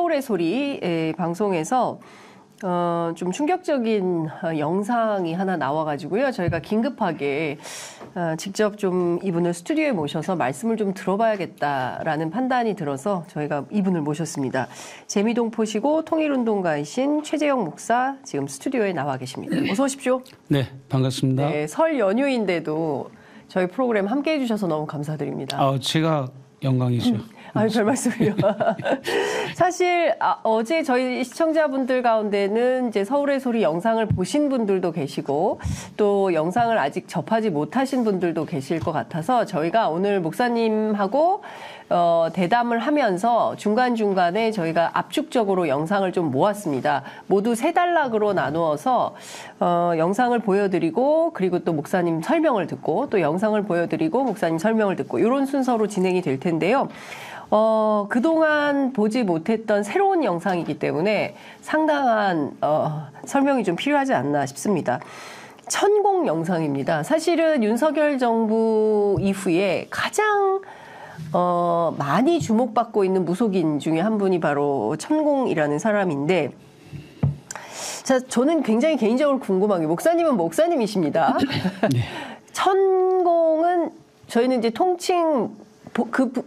서울의 소리 방송에서 좀 충격적인 영상이 하나 나와가지고요. 저희가 긴급하게 직접 좀 이분을 스튜디오에 모셔서 말씀을 좀 들어봐야겠다라는 판단이 들어서 저희가 이분을 모셨습니다. 재미동포시고 통일운동가이신 최재형 목사 지금 스튜디오에 나와 계십니다. 어서 오십시오. 네, 반갑습니다. 네, 설 연휴인데도 저희 프로그램 함께해 주셔서 너무 감사드립니다. 제가 영광이죠. 아유, 별 말씀을요. 사실 어제 저희 시청자분들 가운데는 이제 서울의 소리 영상을 보신 분들도 계시고 또 영상을 아직 접하지 못하신 분들도 계실 것 같아서 저희가 오늘 목사님하고 대담을 하면서 중간중간에 저희가 압축적으로 영상을 좀 모았습니다. 모두 3단락으로 나누어서 영상을 보여드리고 그리고 또 목사님 설명을 듣고 또 영상을 보여드리고 목사님 설명을 듣고 이런 순서로 진행이 될 텐데요. 그동안 보지 못했던 새로운 영상이기 때문에 상당한 설명이 좀 필요하지 않나 싶습니다. 천공 영상입니다. 사실은 윤석열 정부 이후에 가장 많이 주목받고 있는 무속인 중에 한 분이 바로 천공이라는 사람인데, 자, 저는 굉장히 개인적으로 궁금한 게, 목사님은 목사님이십니다. 네. 천공은 저희는 이제 통칭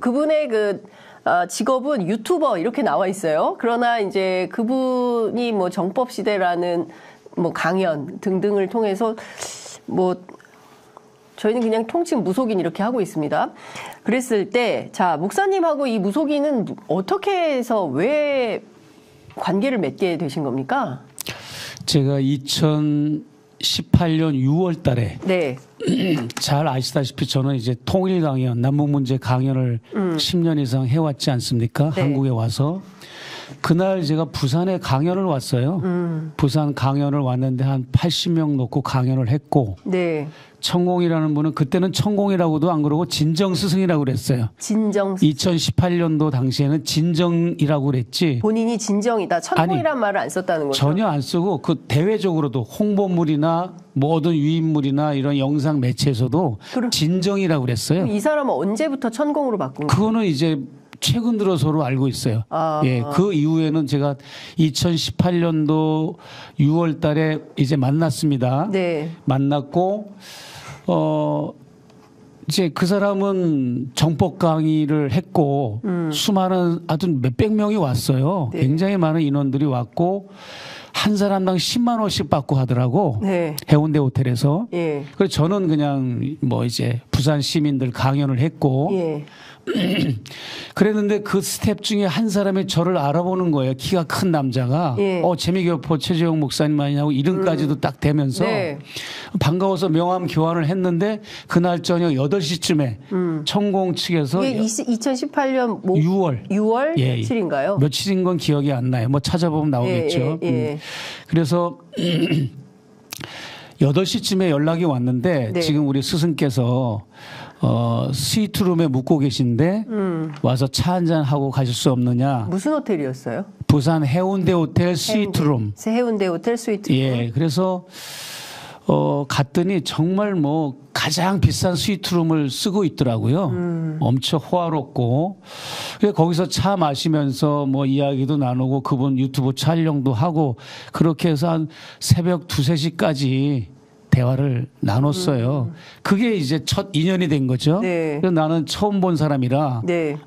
그분의 직업은 유튜버 이렇게 나와 있어요. 그러나 이제 그분이 뭐 정법시대라는 뭐 강연 등등을 통해서 뭐 저희는 그냥 통칭 무속인 이렇게 하고 있습니다. 그랬을 때, 자, 목사님하고 이 무속인은 어떻게 해서 왜 관계를 맺게 되신 겁니까? 제가 2018년 6월 달에 네. 잘 아시다시피 저는 이제 통일 강연, 남북 문제 강연을 10년 이상 해왔지 않습니까? 네. 한국에 와서. 그날 제가 부산에 강연을 왔어요. 부산 강연을 왔는데 한 80명 놓고 강연을 했고. 네. 천공이라는 분은 그때는 천공이라고도 안 그러고 진정 스승이라고 그랬어요. 진정. 2018년도 당시에는 진정이라고 그랬지. 본인이 진정이다. 천공이란 말을 안 썼다는 거죠. 전혀 안 쓰고 그 대외적으로도 홍보물이나 모든 유인물이나 이런 영상 매체에서도 진정이라고 그랬어요. 이 사람은 언제부터 천공으로 바꾼 거예요? 그거는 이제 최근 들어서로 알고 있어요. 예, 그 이후에는 제가 2018년도 6월 달에 이제 만났습니다. 네. 만났고, 이제 그 사람은 정법 강의를 했고, 수많은, 아주 몇백 명이 왔어요. 네. 굉장히 많은 인원들이 왔고, 한 사람당 10만 원씩 받고 하더라고. 네. 해운대 호텔에서. 예. 그래서 저는 그냥 뭐 이제 부산 시민들 강연을 했고, 예. 그랬는데 그 스텝 중에 한 사람이 저를 알아보는 거예요. 키가 큰 남자가. 예. 재미교포 최재형 목사님 아니냐고 이름까지도 딱 대면서 네. 반가워서 명함 교환을 했는데 그날 저녁 8시쯤에 천공 측에서 이게 2018년 6월 예, 며칠인가요? 며칠인 건 기억이 안 나요. 뭐 찾아보면 나오겠죠. 예. 그래서 8시쯤에 연락이 왔는데 네. 지금 우리 스승께서 스위트룸에 묵고 계신데 와서 차 한잔 하고 가실 수 없느냐. 무슨 호텔이었어요? 부산 해운대 호텔 스위트룸. 해운대 호텔 스위트룸. 예, 그래서 갔더니 정말 뭐 가장 비싼 스위트룸을 쓰고 있더라고요. 엄청 호화롭고. 그래서 거기서 차 마시면서 뭐 이야기도 나누고 그분 유튜브 촬영도 하고 그렇게 해서 한 새벽 2, 3시까지 대화를 나눴어요. 그게 이제 첫 인연이 된 거죠. 네. 그래서 나는 처음 본 사람이라 네.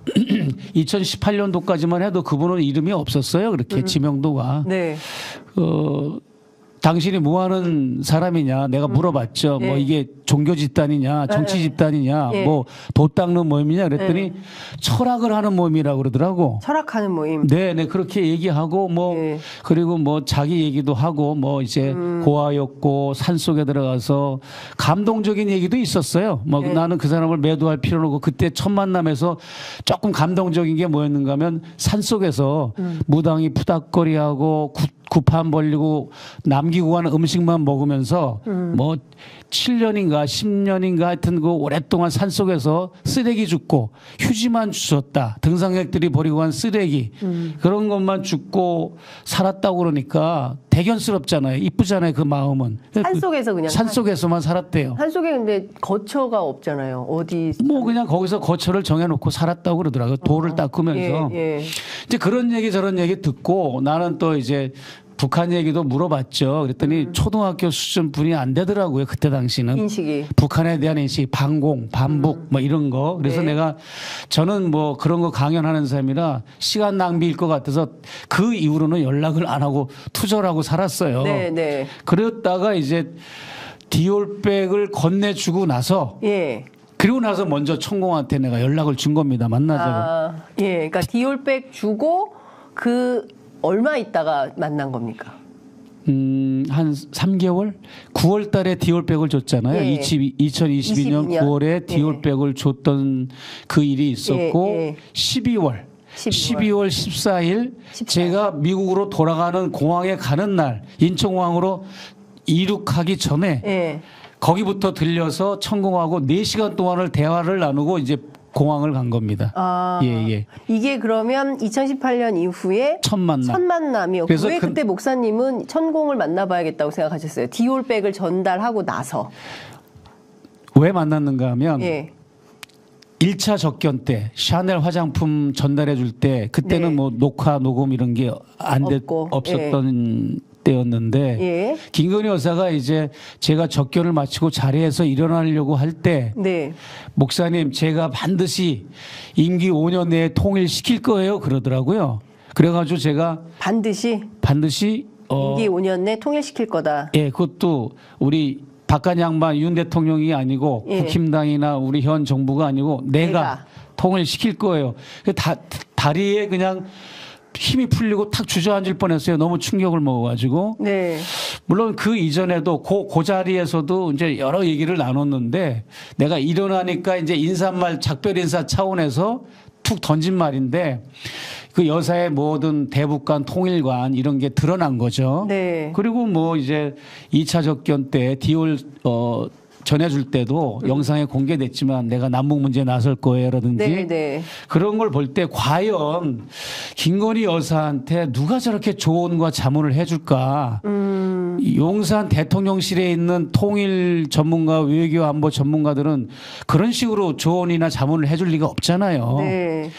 2018년도까지만 해도 그분은 이름이 없었어요. 그렇게 지명도가. 네. 당신이 뭐 하는 사람이냐 내가 물어봤죠. 네. 뭐 이게 종교 집단이냐 정치 집단이냐 네. 뭐 도 닦는 모임이냐 그랬더니 네. 철학을 하는 모임이라고 그러더라고. 철학하는 모임. 네, 그렇게 얘기하고 뭐 네. 그리고 뭐 자기 얘기도 하고 뭐 이제 고아였고 산속에 들어가서 감동적인 얘기도 있었어요. 뭐 네. 나는 그 사람을 매도할 필요는 없고 그때 첫 만남에서 조금 감동적인 게 뭐였는가 하면 산속에서 무당이 푸닥거리하고 구판 벌리고 남기고 가는 음식만 먹으면서 뭐 7년인가 10년인가 하여튼 그 오랫동안 산속에서 쓰레기 줍고 휴지만 주웠다. 등산객들이 버리고 간 쓰레기 그런 것만 줍고 살았다고 그러니까 대견스럽잖아요. 이쁘잖아요. 그 마음은. 산속에서 그냥 산속에서만 살았대요. 산속에 근데 거처가 없잖아요. 어디 뭐 그냥 거기서 거처를 정해놓고 살았다고 그러더라고요. 돌을 닦으면서. 예. 이제 그런 얘기 저런 얘기 듣고 나는 또 이제 북한 얘기도 물어봤죠. 그랬더니 초등학교 수준 분이 안 되더라고요. 그때 당시는. 인식이. 북한에 대한 인식, 반공, 반북 뭐 이런 거. 그래서 네. 내가 저는 뭐 그런 거 강연하는 사람이라 시간 낭비일 것 같아서 그 이후로는 연락을 안 하고 투절하고 살았어요. 네. 그랬다가 이제 디올백을 건네주고 나서 예. 그리고 나서 먼저 천공한테 내가 연락을 준 겁니다. 만나자고. 예. 그러니까 디올백 주고 그 얼마 있다가 만난 겁니까? 한 3개월? 9월 달에 디올백을 줬잖아요. 예. 2022년 9월에 디올백을 줬던 그 일이 있었고, 예. 12월 14일 제가 미국으로 돌아가는 공항에 가는 날, 인천공항으로 이륙하기 전에 예. 거기부터 들려서 천공하고 4시간 동안을 대화를 나누고 이제 공항을 간 겁니다. 예. 이게 그러면 2018년 이후에 첫 만남이었고 그래서 왜 그때 목사님은 천공을 만나봐야겠다고 생각하셨어요? 디올백을 전달하고 나서. 왜 만났는가 하면 예. 1차 접견 때 샤넬 화장품 전달해 줄 때 그때는 네. 뭐 녹화 녹음 이런 게 없었던 때였는데 예. 김건희 여사가 이제 제가 접견을 마치고 자리에서 일어나려고 할 때 네. 목사님 제가 반드시 임기 5년 내에 통일시킬 거예요 그러더라고요. 그래가지고 제가 반드시 임기 5년 내 통일시킬 거다. 예, 그것도 우리 박한 양반 윤 대통령이 아니고 예. 국힘당이나 우리 현 정부가 아니고 내가 통일시킬 거예요. 다리에 그냥 힘이 풀리고 탁 주저앉을 뻔했어요. 너무 충격을 먹어가지고. 네. 물론 그 이전에도 그 자리에서도 이제 여러 얘기를 나눴는데 내가 일어나니까 이제 인사말 작별 인사 차원에서 툭 던진 말인데 그 여사의 모든 대북관 통일관 이런 게 드러난 거죠. 네. 그리고 뭐 이제 2차 접견 때 디올 전해줄 때도 영상에 공개됐지만 내가 남북 문제에 나설 거예요라든지 네. 그런 걸 볼 때 과연 김건희 여사한테 누가 저렇게 조언과 자문을 해줄까? 용산 대통령실에 있는 통일 전문가, 외교 안보 전문가들은 그런 식으로 조언이나 자문을 해줄 리가 없잖아요. 네.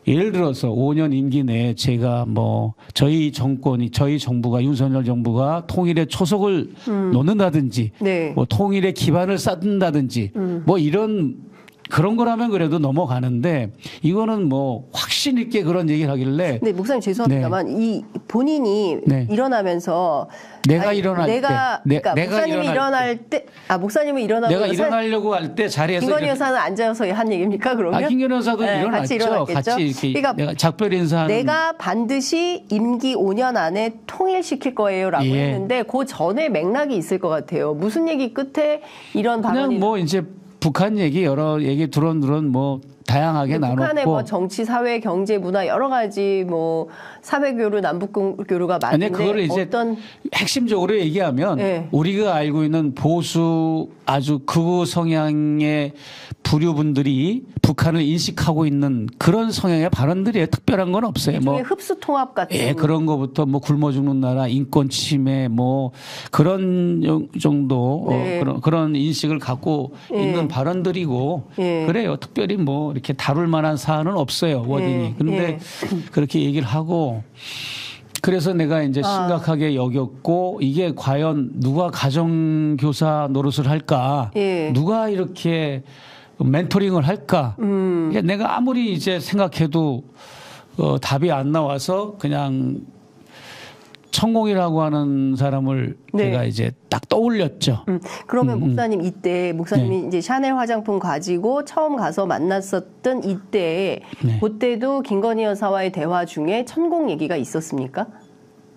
예를 들어서 5년 임기 내에 제가 뭐 저희 정부가 윤석열 정부가 통일의 초석을 놓는다든지 네. 뭐 통일의 기반을 쌓는다든지 뭐 이런 그런 거라면 그래도 넘어가는데 이거는 뭐 확신 있게 그런 얘기를 하길래 네, 목사님 죄송합니다만 이 본인이 일어나면서 내가 일어날 때 그러니까 목사님이 일어날 때 목사님은 일어나고 내가 일어나려고 할 때 자리에서 김건희 여사는 앉아서 한 얘기입니까 그러면? 김건희 여사도 일어났죠. 같이 일어났겠죠. 같이 이렇게 그러니까 내가 작별 인사하는 내가 반드시 임기 5년 안에 통일시킬 거예요라고 했는데 그 전에 맥락이 있을 것 같아요. 무슨 얘기 끝에 이런 발언이 그냥 뭐 이제 북한 얘기 여러 얘기 두런두런 뭐 다양하게 나눴고 북한의 뭐 정치, 사회, 경제, 문화 여러 가지 뭐 사회교류, 남북교류가 많은데 그거를 이제 어떤 핵심적으로 얘기하면 우리가 알고 있는 보수 아주 극우 성향의 부류분들이 북한을 인식하고 있는 그런 성향의 발언들이에요. 특별한 건 없어요. 뭐 흡수 통합 같은 그런 거부터 뭐 굶어 죽는 나라, 인권 침해 뭐 그런 정도 그런 인식을 갖고 있는 발언들이고 그래요. 특별히 뭐 이렇게 다룰 만한 사안은 없어요. 워딩이. 그런데 그렇게 얘기를 하고 그래서 내가 이제 심각하게 여겼고 이게 과연 누가 가정교사 노릇을 할까? 누가 이렇게 멘토링을 할까? 내가 아무리 이제 생각해도 답이 안 나와서 그냥 천공이라고 하는 사람을 제가 이제 딱 떠올렸죠. 그러면 목사님 이때 목사님이 이제 샤넬 화장품 가지고 처음 가서 만났었던 이때에 그때도 김건희 여사와의 대화 중에 천공 얘기가 있었습니까?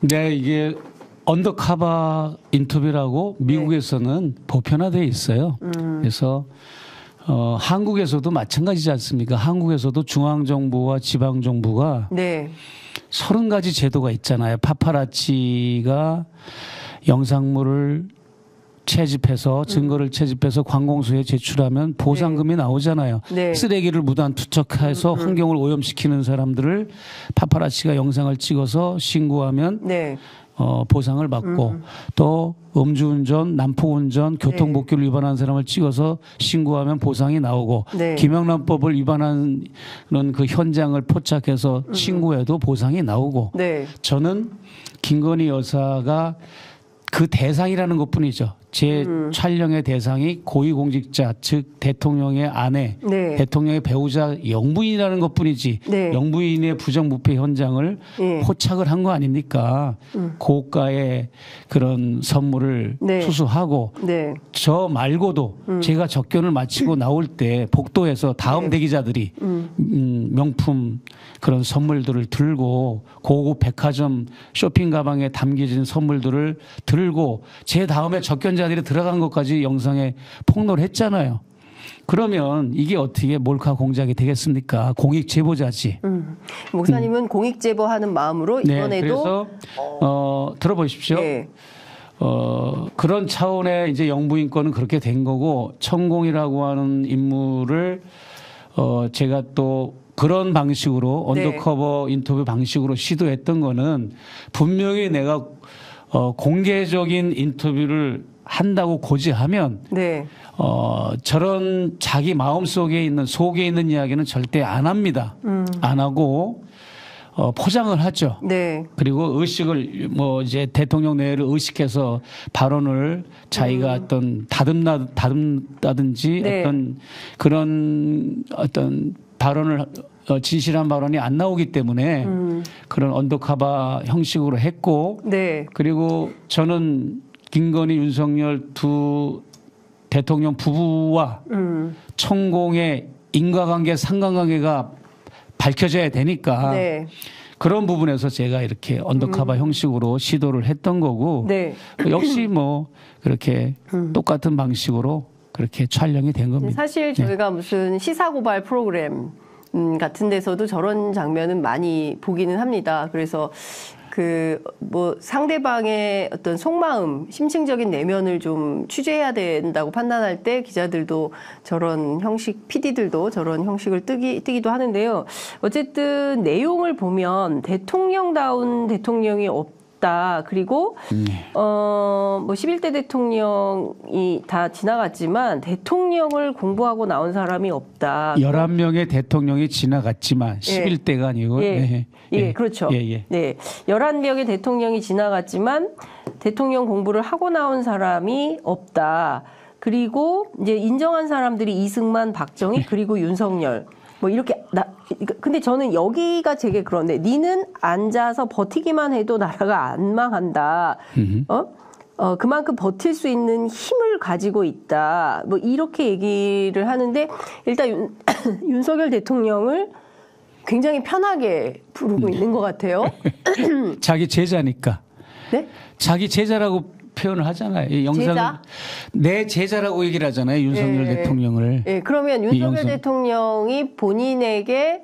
네, 이게 언더커버 인터뷰라고 미국에서는 보편화되어 있어요. 그래서 한국에서도 마찬가지지 않습니까? 한국에서도 중앙정부와 지방정부가 네. 30가지 제도가 있잖아요. 파파라치가 영상물을 채집해서 증거를 채집해서 관공서에 제출하면 보상금이 나오잖아요. 네. 쓰레기를 무단 투척해서 환경을 오염시키는 사람들을 파파라치가 영상을 찍어서 신고하면 네. 보상을 받고 또 음주운전, 난폭운전, 교통법규를 위반한 사람을 찍어서 신고하면 보상이 나오고 네. 김영란법을 위반하는 그 현장을 포착해서 신고해도 보상이 나오고 네. 저는 김건희 여사가 그 대상이라는 것뿐이죠. 제 촬영의 대상이 고위공직자, 즉 대통령의 아내, 네. 대통령의 배우자 영부인이라는 것뿐이지 네. 영부인의 부정부패 현장을 예. 포착을 한 거 아닙니까? 고가의 그런 선물을 네. 수수하고 네. 저 말고도 제가 접견을 마치고 나올 때 복도에서 다음 네. 대기자들이 명품 그런 선물들을 들고 고급 백화점 쇼핑 가방에 담겨진 선물들을 들고 제 다음에 접견자들이 들어간 것까지 영상에 폭로를 했잖아요. 그러면 이게 어떻게 몰카 공작이 되겠습니까? 공익 제보자지. 목사님은 공익 제보하는 마음으로 네, 이번에도 그래서 들어보십시오. 네. 그런 차원의 이제 영부인권은 그렇게 된 거고 천공이라고 하는 인물을 제가 또 그런 방식으로 네. 언더커버 인터뷰 방식으로 시도했던 거는 분명히 내가 공개적인 인터뷰를 한다고 고지하면 네. 저런 자기 마음 속에 있는 속에 있는 이야기는 절대 안 합니다. 안 하고 포장을 하죠. 네. 그리고 의식을 뭐 이제 대통령 내외를 의식해서 발언을 자기가 어떤 다듬다든지 네. 어떤 그런 어떤 발언을 진실한 발언이 안 나오기 때문에 그런 언더커버 형식으로 했고 네. 그리고 저는 김건희, 윤석열 두 대통령 부부와 천공의 인과관계, 상관관계가 밝혀져야 되니까 네. 그런 부분에서 제가 이렇게 언더커버 형식으로 시도를 했던 거고 네. 역시 뭐 그렇게 똑같은 방식으로 그렇게 촬영이 된 겁니다. 사실 저희가 무슨 시사고발 프로그램 같은 데서도 저런 장면은 많이 보기는 합니다. 그래서 그 뭐 상대방의 어떤 속마음, 심층적인 내면을 좀 취재해야 된다고 판단할 때 기자들도 저런 형식, PD들도 저런 형식을 뜨기도 하는데요. 어쨌든 내용을 보면 대통령다운 대통령이 없다. 그리고 뭐 11대 대통령이 다 지나갔지만 대통령을 공부하고 나온 사람이 없다. 11명의 대통령이 지나갔지만 11대가 아니고 예, 예, 그렇죠. 네, 11명의 대통령이 지나갔지만 대통령 공부를 하고 나온 사람이 없다. 그리고 이제 인정한 사람들이 이승만, 박정희 그리고 윤석열. 뭐 이렇게 근데 저는 여기가 되게 그런데 니는 앉아서 버티기만 해도 나라가 안 망한다. 그만큼 버틸 수 있는 힘을 가지고 있다. 뭐 이렇게 얘기를 하는데 일단 윤석열 대통령을 굉장히 편하게 부르고 있는 것 같아요. 자기 제자니까. 네? 자기 제자라고 표현을 하잖아요. 이 영상은 제자? 내 제자라고 얘기를 하잖아요. 윤석열 대통령을. 예, 그러면 윤석열 영상. 대통령이 본인에게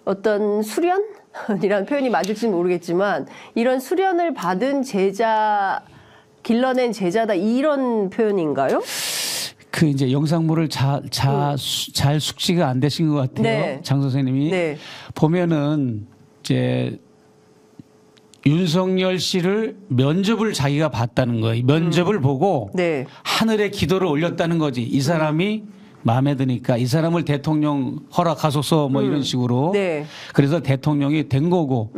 어떤 수련이라는 표현이 맞을지 모르겠지만 이런 수련을 받은 제자, 길러낸 제자다 이런 표현인가요? 그 이제 영상물을 잘 숙지가 안 되신 것 같아요. 네. 장 선생님이. 네. 보면은 이제 윤석열 씨를 면접을 자기가 봤다는 거예요. 면접을 보고 네. 하늘에 기도를 올렸다는 거지. 이 사람이 마음에 드니까 이 사람을 대통령 허락하소서 뭐 이런 식으로. 네. 그래서 대통령이 된 거고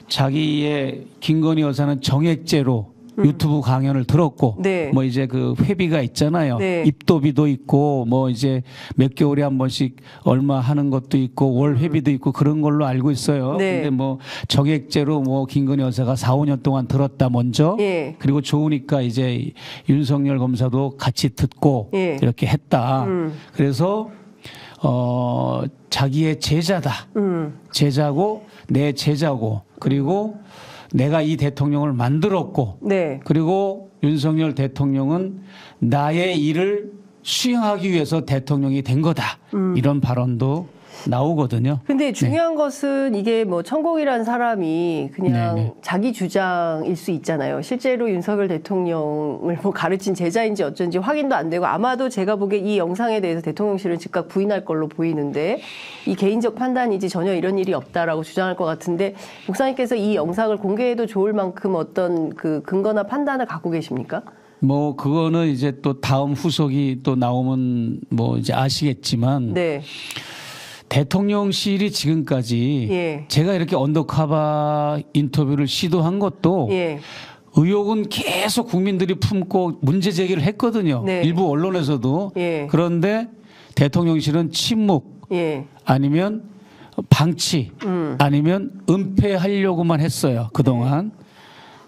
자기의 김건희 여사는 정액제로 유튜브 강연을 들었고 네. 뭐 이제 그 회비가 있잖아요. 네. 입도비도 있고 뭐 이제 몇 개월에 한 번씩 얼마 하는 것도 있고 월 회비도 있고 그런 걸로 알고 있어요. 네. 근데 뭐 정액제로 뭐 김건희 여사가 4, 5년 동안 들었다 먼저. 예. 그리고 좋으니까 이제 윤석열 검사도 같이 듣고 예. 이렇게 했다. 그래서 자기의 제자다. 제자고 내 제자고 그리고 내가 이 대통령을 만들었고 네. 그리고 윤석열 대통령은 나의 일을 수행하기 위해서 대통령이 된 거다. 이런 발언도 나오거든요. 근데 중요한 것은 이게 뭐 천공이라는 사람이 그냥 네네. 자기 주장일 수 있잖아요. 실제로 윤석열 대통령을 뭐 가르친 제자인지 어쩐지 확인도 안 되고 아마도 제가 보기에 이 영상에 대해서 대통령실은 즉각 부인할 걸로 보이는데 이 개인적 판단이지 전혀 이런 일이 없다라고 주장할 것 같은데 목사님께서 이 영상을 공개해도 좋을 만큼 어떤 그 근거나 판단을 갖고 계십니까? 뭐 그거는 이제 또 다음 후속이 또 나오면 뭐 이제 아시겠지만 네. 대통령실이 지금까지 예. 제가 이렇게 언더커버 인터뷰를 시도한 것도 예. 의혹은 계속 국민들이 품고 문제 제기를 했거든요. 네. 일부 언론에서도. 예. 그런데 대통령실은 침묵 예. 아니면 방치 아니면 은폐하려고만 했어요. 그동안.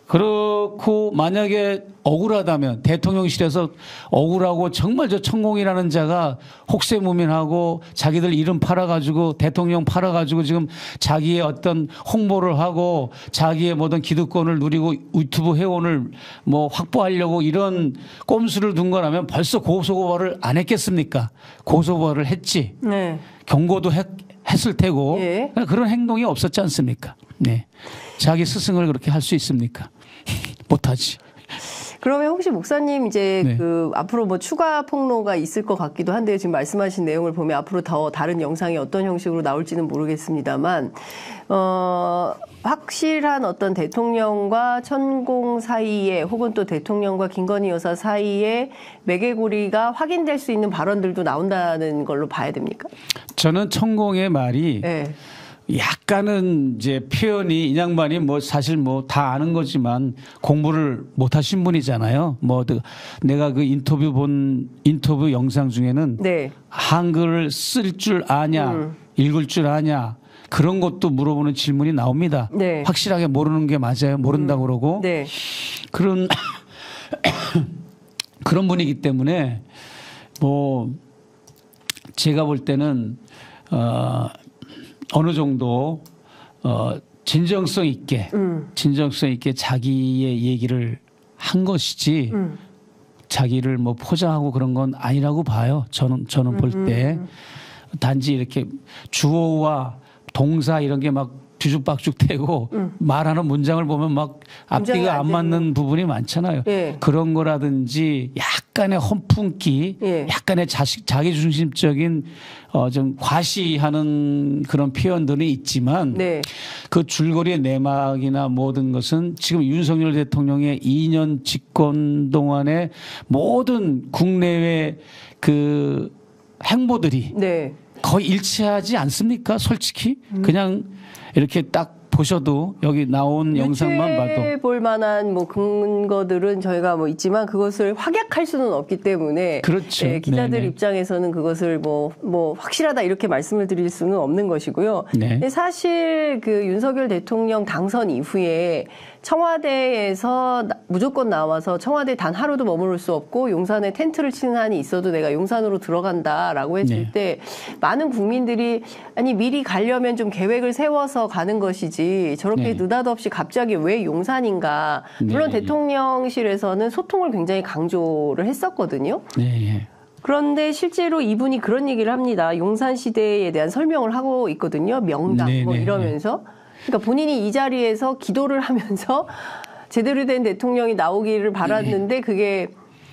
그렇고 만약에 억울하다면 대통령실에서 억울하고 정말 저 천공이라는 자가 혹세무민하고 자기들 이름 팔아가지고 대통령 팔아가지고 지금 자기의 어떤 홍보를 하고 자기의 모든 기득권을 누리고 유튜브 회원을 뭐 확보하려고 이런 꼼수를 둔 거라면 벌써 고소고발을 안 했겠습니까? 고소고발을 했지. 네. 경고도 했을 테고 예. 그런 행동이 없었지 않습니까? 네. 자기 스승을 그렇게 할 수 있습니까? 못하지. 그러면 혹시 목사님 이제 네. 그 앞으로 뭐 추가 폭로가 있을 것 같기도 한데 지금 말씀하신 내용을 보면 앞으로 더 다른 영상이 어떤 형식으로 나올지는 모르겠습니다만 확실한 어떤 대통령과 천공 사이에 혹은 또 대통령과 김건희 여사 사이에 매개고리가 확인될 수 있는 발언들도 나온다는 걸로 봐야 됩니까? 저는 천공의 말이 네. 약간은 이제 표현이 이 양반이 뭐 사실 뭐 다 아는 거지만 공부를 못 하신 분이잖아요. 뭐 내가 그 인터뷰 영상 중에는 네. 한글을 쓸 줄 아냐, 읽을 줄 아냐 그런 것도 물어보는 질문이 나옵니다. 네. 확실하게 모르는 게 맞아요. 모른다고 그러고 네. 그런 그런 분이기 때문에 뭐 제가 볼 때는 어느 정도 진정성 있게 자기의 얘기를 한 것이지 자기를 뭐 포장하고 그런 건 아니라고 봐요. 저는 볼 때 단지 이렇게 주어와 동사 이런 게 막 뒤죽박죽 되고 말하는 문장을 보면 막 앞뒤가 안 맞는 부분이 많잖아요. 예. 그런 거라든지 약간의 험풍기, 예. 약간의 자기중심적인 좀 과시하는 그런 표현들이 있지만 네. 그 줄거리의 내막이나 모든 것은 지금 윤석열 대통령의 2년 집권 동안의 모든 국내외 그 행보들이 네. 거의 일치하지 않습니까? 솔직히 그냥 이렇게 딱 보셔도 여기 나온 영상만 봐도 볼 만한 뭐 근거들은 저희가 뭐 있지만 그것을 확약할 수는 없기 때문에 그렇죠. 예, 기자들 네네. 입장에서는 그것을 뭐 확실하다 이렇게 말씀을 드릴 수는 없는 것이고요. 네. 근데 사실 그 윤석열 대통령 당선 이후에 청와대에서 무조건 나와서 청와대 단 하루도 머무를 수 없고 용산에 텐트를 치는 한이 있어도 내가 용산으로 들어간다라고 했을 네. 때 많은 국민들이 아니 미리 가려면 좀 계획을 세워서 가는 것이지 저렇게 네. 느닷없이 갑자기 왜 용산인가. 물론 네. 대통령실에서는 소통을 굉장히 강조를 했었거든요. 네. 그런데 실제로 이분이 그런 얘기를 합니다. 용산 시대에 대한 설명을 하고 있거든요. 명당 네, 뭐 네, 이러면서. 그러니까 본인이 이 자리에서 기도를 하면서 제대로 된 대통령이 나오기를 바랐는데 그게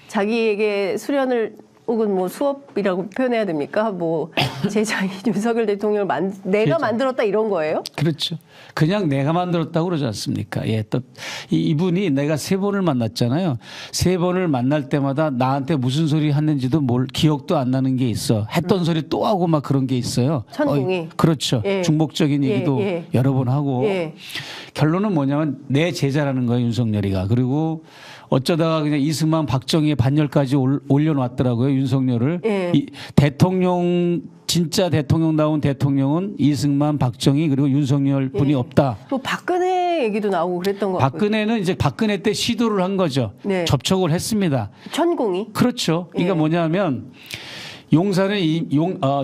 자기에게 수련을 혹은 뭐 수업이라고 표현해야 됩니까? 뭐 제자인 윤석열 대통령을 내가 만들었다 이런 거예요? 그렇죠. 그냥 내가 만들었다고 그러지 않습니까? 예, 또 이분이 내가 3번을 만났잖아요. 3번을 만날 때마다 나한테 무슨 소리 했는지도 기억도 안 나는 게 있어. 했던 소리 또 하고 막 그런 게 있어요. 천공이. 그렇죠. 예. 중복적인 얘기도 예. 여러 번 하고. 예. 결론은 뭐냐면 내 제자라는 거예요, 윤석열이가. 그리고 어쩌다가 그냥 이승만, 박정희의 반열까지 올려놨더라고요, 윤석열을. 예. 진짜 대통령다운 대통령은 이승만, 박정희 그리고 윤석열 분이 없다. 또 박근혜 얘기도 나오고 그랬던 것 같고요. 박근혜는 이제 박근혜 때 시도를 한 거죠. 네. 접촉을 했습니다. 천공이. 그렇죠. 그러니까 예. 뭐냐면 용산은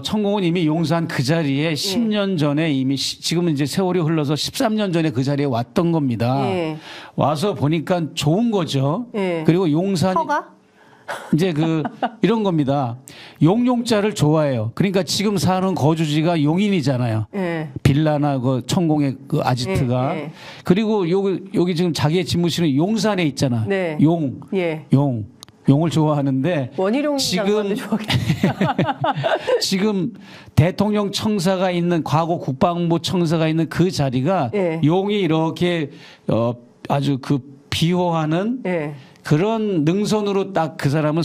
천공은 이미 용산 그 자리에 10년 전에 이미 지금은 이제 세월이 흘러서 13년 전에 그 자리에 왔던 겁니다. 예. 와서 보니까 좋은 거죠. 예. 그리고 용산 터가? 이제 이런 겁니다. 용용자를 좋아해요. 그러니까 지금 사는 거주지가 용인이잖아요. 예. 빌라나 천공의 아지트가. 예. 그리고 여기 지금 자기의 집무실은 용산에 있잖아. 네. 예. 용을 좋아하는데 원희룡 장관도 지금 대통령 청사가 있는 과거 국방부 청사가 있는 그 자리가 예. 용이 이렇게 아주 비호하는 그런 능선으로 딱 그 사람은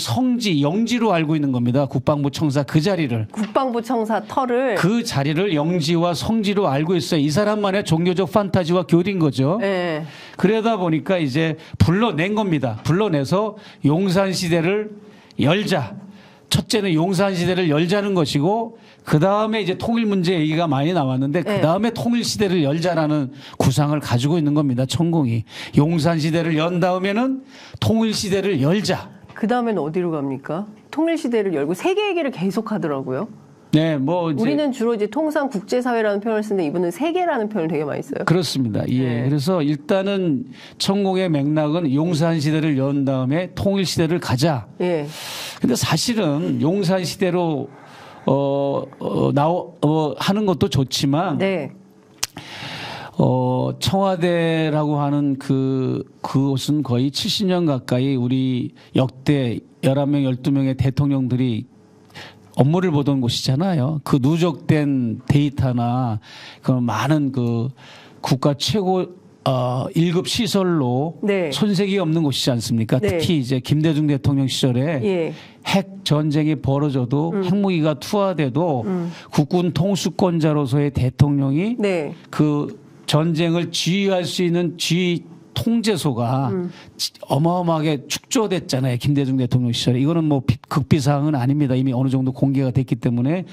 영지로 알고 있는 겁니다. 국방부 청사 그 자리를. 국방부 청사 터를. 그 자리를 영지와 성지로 알고 있어요. 이 사람만의 종교적 판타지와 교리인 거죠. 네. 그러다 보니까 이제 불러낸 겁니다. 불러내서 용산시대를 열자. 첫째는 용산시대를 열자는 것이고 그 다음에 이제 통일 문제 얘기가 많이 나왔는데 그 다음에 통일시대를 열자라는 구상을 가지고 있는 겁니다. 천공이. 용산시대를 연 다음에는 통일시대를 열자. 그 다음에는 어디로 갑니까? 통일시대를 열고 세계 얘기를 계속 하더라고요. 네, 이제 우리는 주로 이제 통상 국제사회라는 표현을 쓰는데 이분은 세계라는 표현을 되게 많이 써요. 그렇습니다. 예. 네. 그래서 일단은 천공의 맥락은 용산시대를 연 다음에 통일시대를 가자. 예. 근데 사실은 용산시대로 하는 것도 좋지만 네. 청와대라고 하는 그곳은 거의 70년 가까이 우리 역대 11명, 12명의 대통령들이 업무를 보던 곳이잖아요. 그 누적된 데이터나 그 많은 국가 최고 1급 시설로 손색이 없는 곳이지 않습니까? 네. 특히 이제 김대중 대통령 시절에 핵 전쟁이 벌어져도 핵무기가 투하돼도 국군 통수권자로서의 대통령이 그 전쟁을 지휘할 수 있는 통제소가 어마어마하게 축조됐잖아요. 김대중 대통령 시절에. 이거는 극비사항은 아닙니다. 이미 어느 정도 공개가 됐기 때문에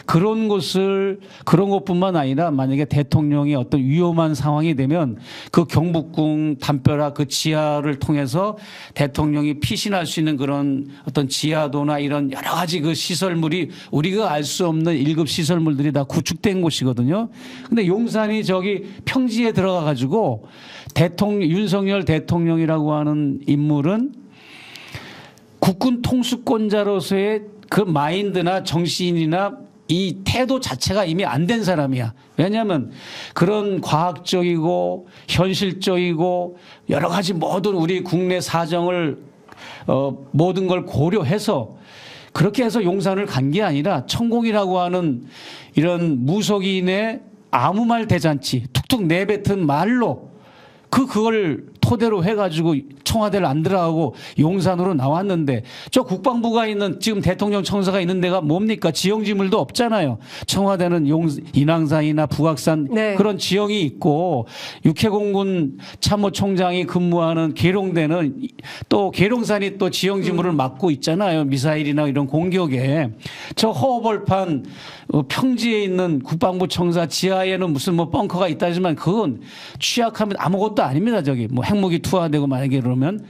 그런 것뿐만 아니라 만약에 대통령이 어떤 위험한 상황이 되면 그 경복궁 담벼락 그 지하를 통해서 대통령이 피신할 수 있는 그런 어떤 지하도나 이런 여러 가지 그 시설물이 우리가 알 수 없는 1급 시설물들이 다 구축된 곳이거든요. 근데 용산이 저기 평지에 들어가 가지고 윤석열 대통령이라고 하는 인물은 국군 통수권자로서의 그 마인드나 정신이나 이 태도 자체가 이미 안 된 사람이야. 왜냐하면 그런 과학적이고 현실적이고 여러 가지 모든 우리 국내 사정을 모든 걸 고려해서 그렇게 해서 용산을 간 게 아니라 천공이라고 하는 이런 무속인의 아무 말 대잔치 툭툭 내뱉은 말로 그걸 토대로 해가지고 청와대를 안 들어가고 용산으로 나왔는데 저 국방부가 있는 지금 대통령 청사가 있는 데가 뭡니까? 지형지물도 없잖아요. 청와대는 인왕산이나 북악산 그런 지형이 있고 육해공군 참모총장이 근무하는 계룡대는 또 계룡산이 또 지형지물을 맡고 있잖아요. 미사일이나 이런 공격에. 저 허허벌판 평지에 있는 국방부 청사 지하에는 무슨 벙커가 있다지만 그건 취약하면 아무것도 아닙니다. 저기 핵무기 투하되고 만약에 그러면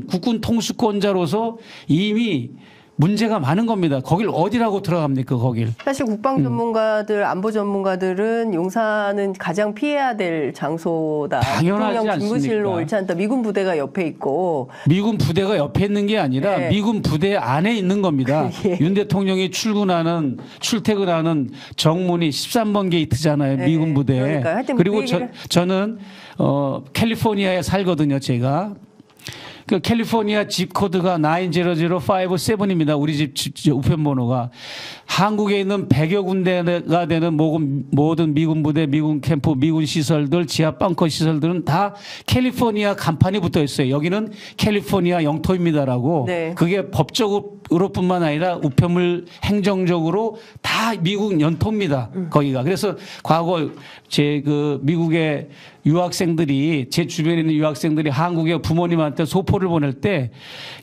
국군 통수권자로서 이미 문제가 많은 겁니다. 거길 어디라고 들어갑니까, 거길? 사실 국방 전문가들, 안보 전문가들은 용산은 가장 피해야 될 장소다. 당연하지 대통령 집무실로 않습니까? 옳지 않다. 미군 부대가 옆에 있고. 미군 부대가 옆에 있는 게 아니라 미군 부대 안에 있는 겁니다. 윤 대통령이 출퇴근하는 정문이 13번 게이트잖아요. 미군 부대. 그리고 저는 캘리포니아에 살거든요, 제가. 그 캘리포니아 집 코드가 90057입니다. 우리 집 우편번호가. 한국에 있는 100여 군데가 되는 모든 미군 부대, 미군 캠프, 미군 시설들, 지하 벙커 시설들은 다 캘리포니아 간판이 붙어 있어요. 여기는 캘리포니아 영토입니다라고. 그게 법적으로뿐만 아니라 우편물 행정적으로 다 미국 영토입니다. 거기가. 그래서 과거 미국의 유학생들이 제 주변에 있는 유학생들이 한국에 부모님한테 소포를 보낼 때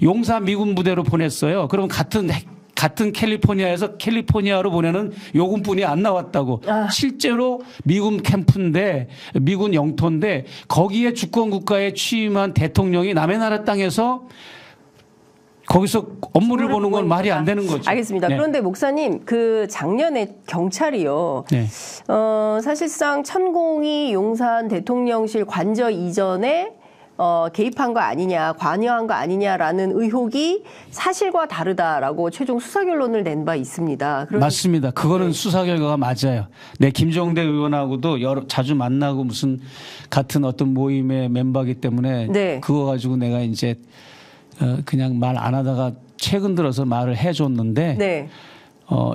용산 미군 부대로 보냈어요. 그러면 같은 캘리포니아에서 캘리포니아로 보내는 요금뿐이 안 나왔다고. 실제로 미군 캠프인데 미군 영토인데 거기에 주권국가에 취임한 대통령이 남의 나라 땅에서 거기서 업무를 보는 건 말이 안 되는 거죠. 알겠습니다. 네. 그런데 목사님, 그 작년에 경찰이요. 네. 사실상 천공이 용산 대통령실 관저 이전에 개입한 거 아니냐, 관여한 거 아니냐라는 의혹이 사실과 다르다라고 최종 수사 결론을 낸 바 있습니다. 맞습니다. 그거는 네. 수사 결과가 맞아요. 네, 김종대 의원하고도 자주 만나고 무슨 같은 어떤 모임의 멤버이기 때문에 네. 그거 가지고 내가 이제 그냥 말 안 하다가 최근 들어서 말을 해줬는데 네.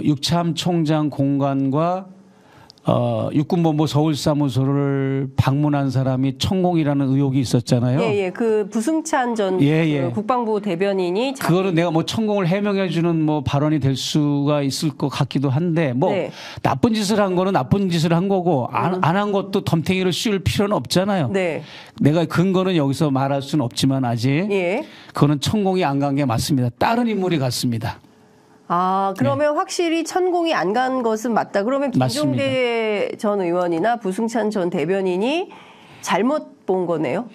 육참 총장 공관과 육군본부 서울사무소를 방문한 사람이 천공이라는 의혹이 있었잖아요. 예, 그 부승찬 전 그 국방부 대변인이 그거는 내가 뭐 천공을 해명해 주는 뭐 발언이 될 수가 있을 것 같기도 한데 뭐 네. 나쁜 짓을 한 거는 나쁜 짓을 한 거고 안 한 것도 덤탱이를 씌울 필요는 없잖아요. 네. 내가 근거는 여기서 말할 수는 없지만 아직 예. 그거는 천공이 안 간 게 맞습니다. 다른 인물이 갔습니다. 아, 그러면 확실히 천공이 안 간 것은 맞다. 그러면 김종대 전 의원이나 부승찬 전 대변인이 잘못 본 거네요.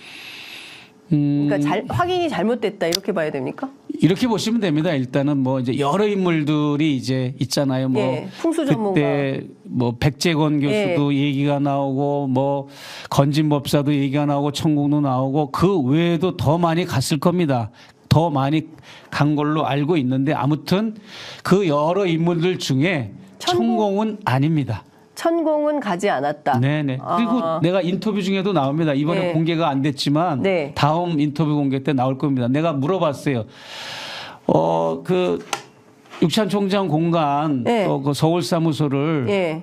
그러니까 확인이 잘못됐다 이렇게 봐야 됩니까? 이렇게 보시면 됩니다. 일단은 뭐 이제 여러 인물들이 이제 있잖아요. 뭐 예, 풍수 전문가. 그때 뭐 백재권 교수도 얘기가 나오고 뭐 건진법사도 얘기가 나오고 천공도 나오고 그 외에도 더 많이 갔을 겁니다. 더 많이 간 걸로 알고 있는데 아무튼 그 여러 인물들 중에 천공은 아닙니다. 천공은 가지 않았다. 네네. 그리고 내가 인터뷰 중에도 나옵니다. 이번에 네. 공개가 안 됐지만 네. 다음 인터뷰 공개 때 나올 겁니다. 내가 물어봤어요. 그 육찬 총장 공간 네. 또 그 서울 사무소를 예.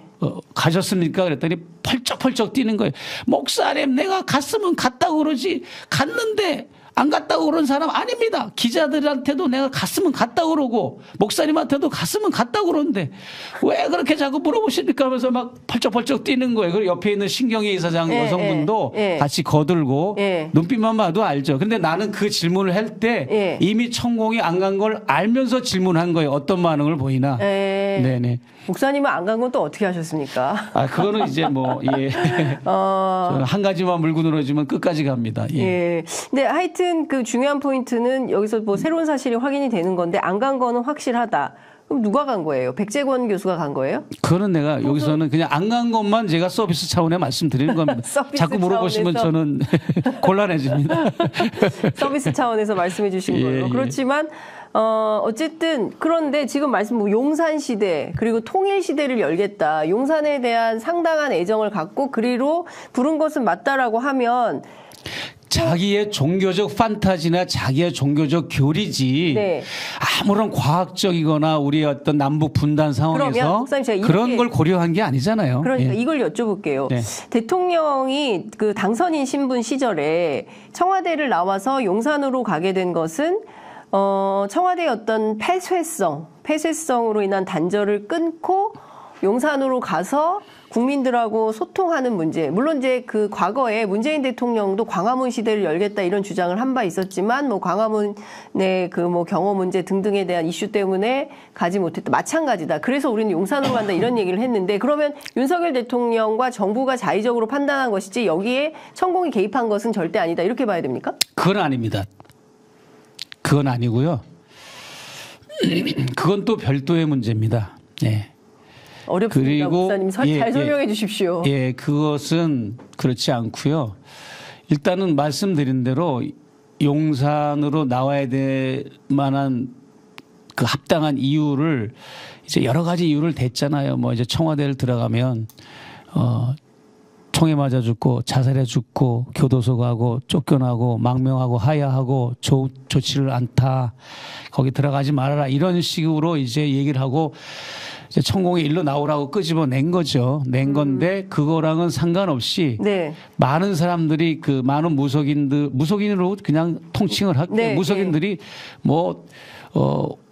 가셨습니까? 그랬더니 펄쩍펄쩍 뛰는 거예요. 목사님, 내가 갔으면 갔다고 그러지. 갔는데 안 갔다고 그런 사람 아닙니다. 기자들한테도 내가 갔으면 갔다고 그러고 목사님한테도 갔으면 갔다고 그러는데 왜 그렇게 자꾸 물어보십니까 하면서 막 펄쩍펄쩍 뛰는 거예요. 그리고 옆에 있는 신경희 이사장 여성분도 같이 거들고 눈빛만 봐도 알죠. 근데 나는 그 질문을 할 때 이미 천공이 안 간 걸 알면서 질문한 거예요. 어떤 반응을 보이나. 네네. 목사님은 안 간 건 또 어떻게 하셨습니까? 아, 그거는 이제 뭐, 예. 저는 한 가지만 물고 늘어지면 끝까지 갑니다. 예. 예. 근데 하여튼 그 중요한 포인트는 여기서 뭐 새로운 사실이 확인이 되는 건데 안 간 거는 확실하다. 그럼 누가 간 거예요? 백재권 교수가 간 거예요? 그거는 내가 여기서는 그냥 안 간 것만 제가 서비스 차원에 말씀드리는 겁니다. 자꾸 물어보시면 차원에서. 저는 곤란해집니다. 서비스 차원에서 말씀해 주신 걸로. 예. 그렇지만 어쨌든 그런데 지금 말씀 뭐 용산 시대 그리고 통일 시대를 열겠다. 용산에 대한 상당한 애정을 갖고 그리로 부른 것은 맞다라고 하면 자기의 종교적 판타지나 자기의 종교적 교리지 아무런 과학적이거나 우리의 어떤 남북 분단 상황에서 목사님 제가 그런 걸 고려한 게 아니잖아요. 그러니까 이걸 여쭤볼게요. 대통령이 그 당선인 신분 시절에 청와대를 나와서 용산으로 가게 된 것은 청와대의 어떤 폐쇄성으로 인한 단절을 끊고 용산으로 가서 국민들하고 소통하는 문제. 물론 이제 그 과거에 문재인 대통령도 광화문 시대를 열겠다 이런 주장을 한 바 있었지만 뭐 광화문의 그 뭐 경호 문제 등등에 대한 이슈 때문에 가지 못했다. 마찬가지다. 그래서 우리는 용산으로 간다 이런 얘기를 했는데 그러면 윤석열 대통령과 정부가 자의적으로 판단한 것이지 여기에 천공이 개입한 것은 절대 아니다. 이렇게 봐야 됩니까? 그건 아닙니다. 그건 아니고요. 그건 또 별도의 문제입니다. 예. 어렵습니다. 그리고 목사님 잘 설명해 주십시오. 예, 그것은 그렇지 않고요. 일단은 말씀드린 대로 용산으로 나와야 될 만한 그 합당한 이유를 이제 여러 가지 이유를 댔잖아요. 뭐 이제 청와대를 들어가면 총에 맞아 죽고 자살해 죽고 교도소 가고 쫓겨나고 망명하고 하야하고 좋지를 않다. 거기 들어가지 말아라. 이런 식으로 이제 얘기를 하고 이제 천공의 일로 나오라고 끄집어낸 거죠. 낸 건데 그거랑은 상관없이 많은 사람들이 그 많은 무속인으로 그냥 통칭을 할게요. 무속인들이 뭐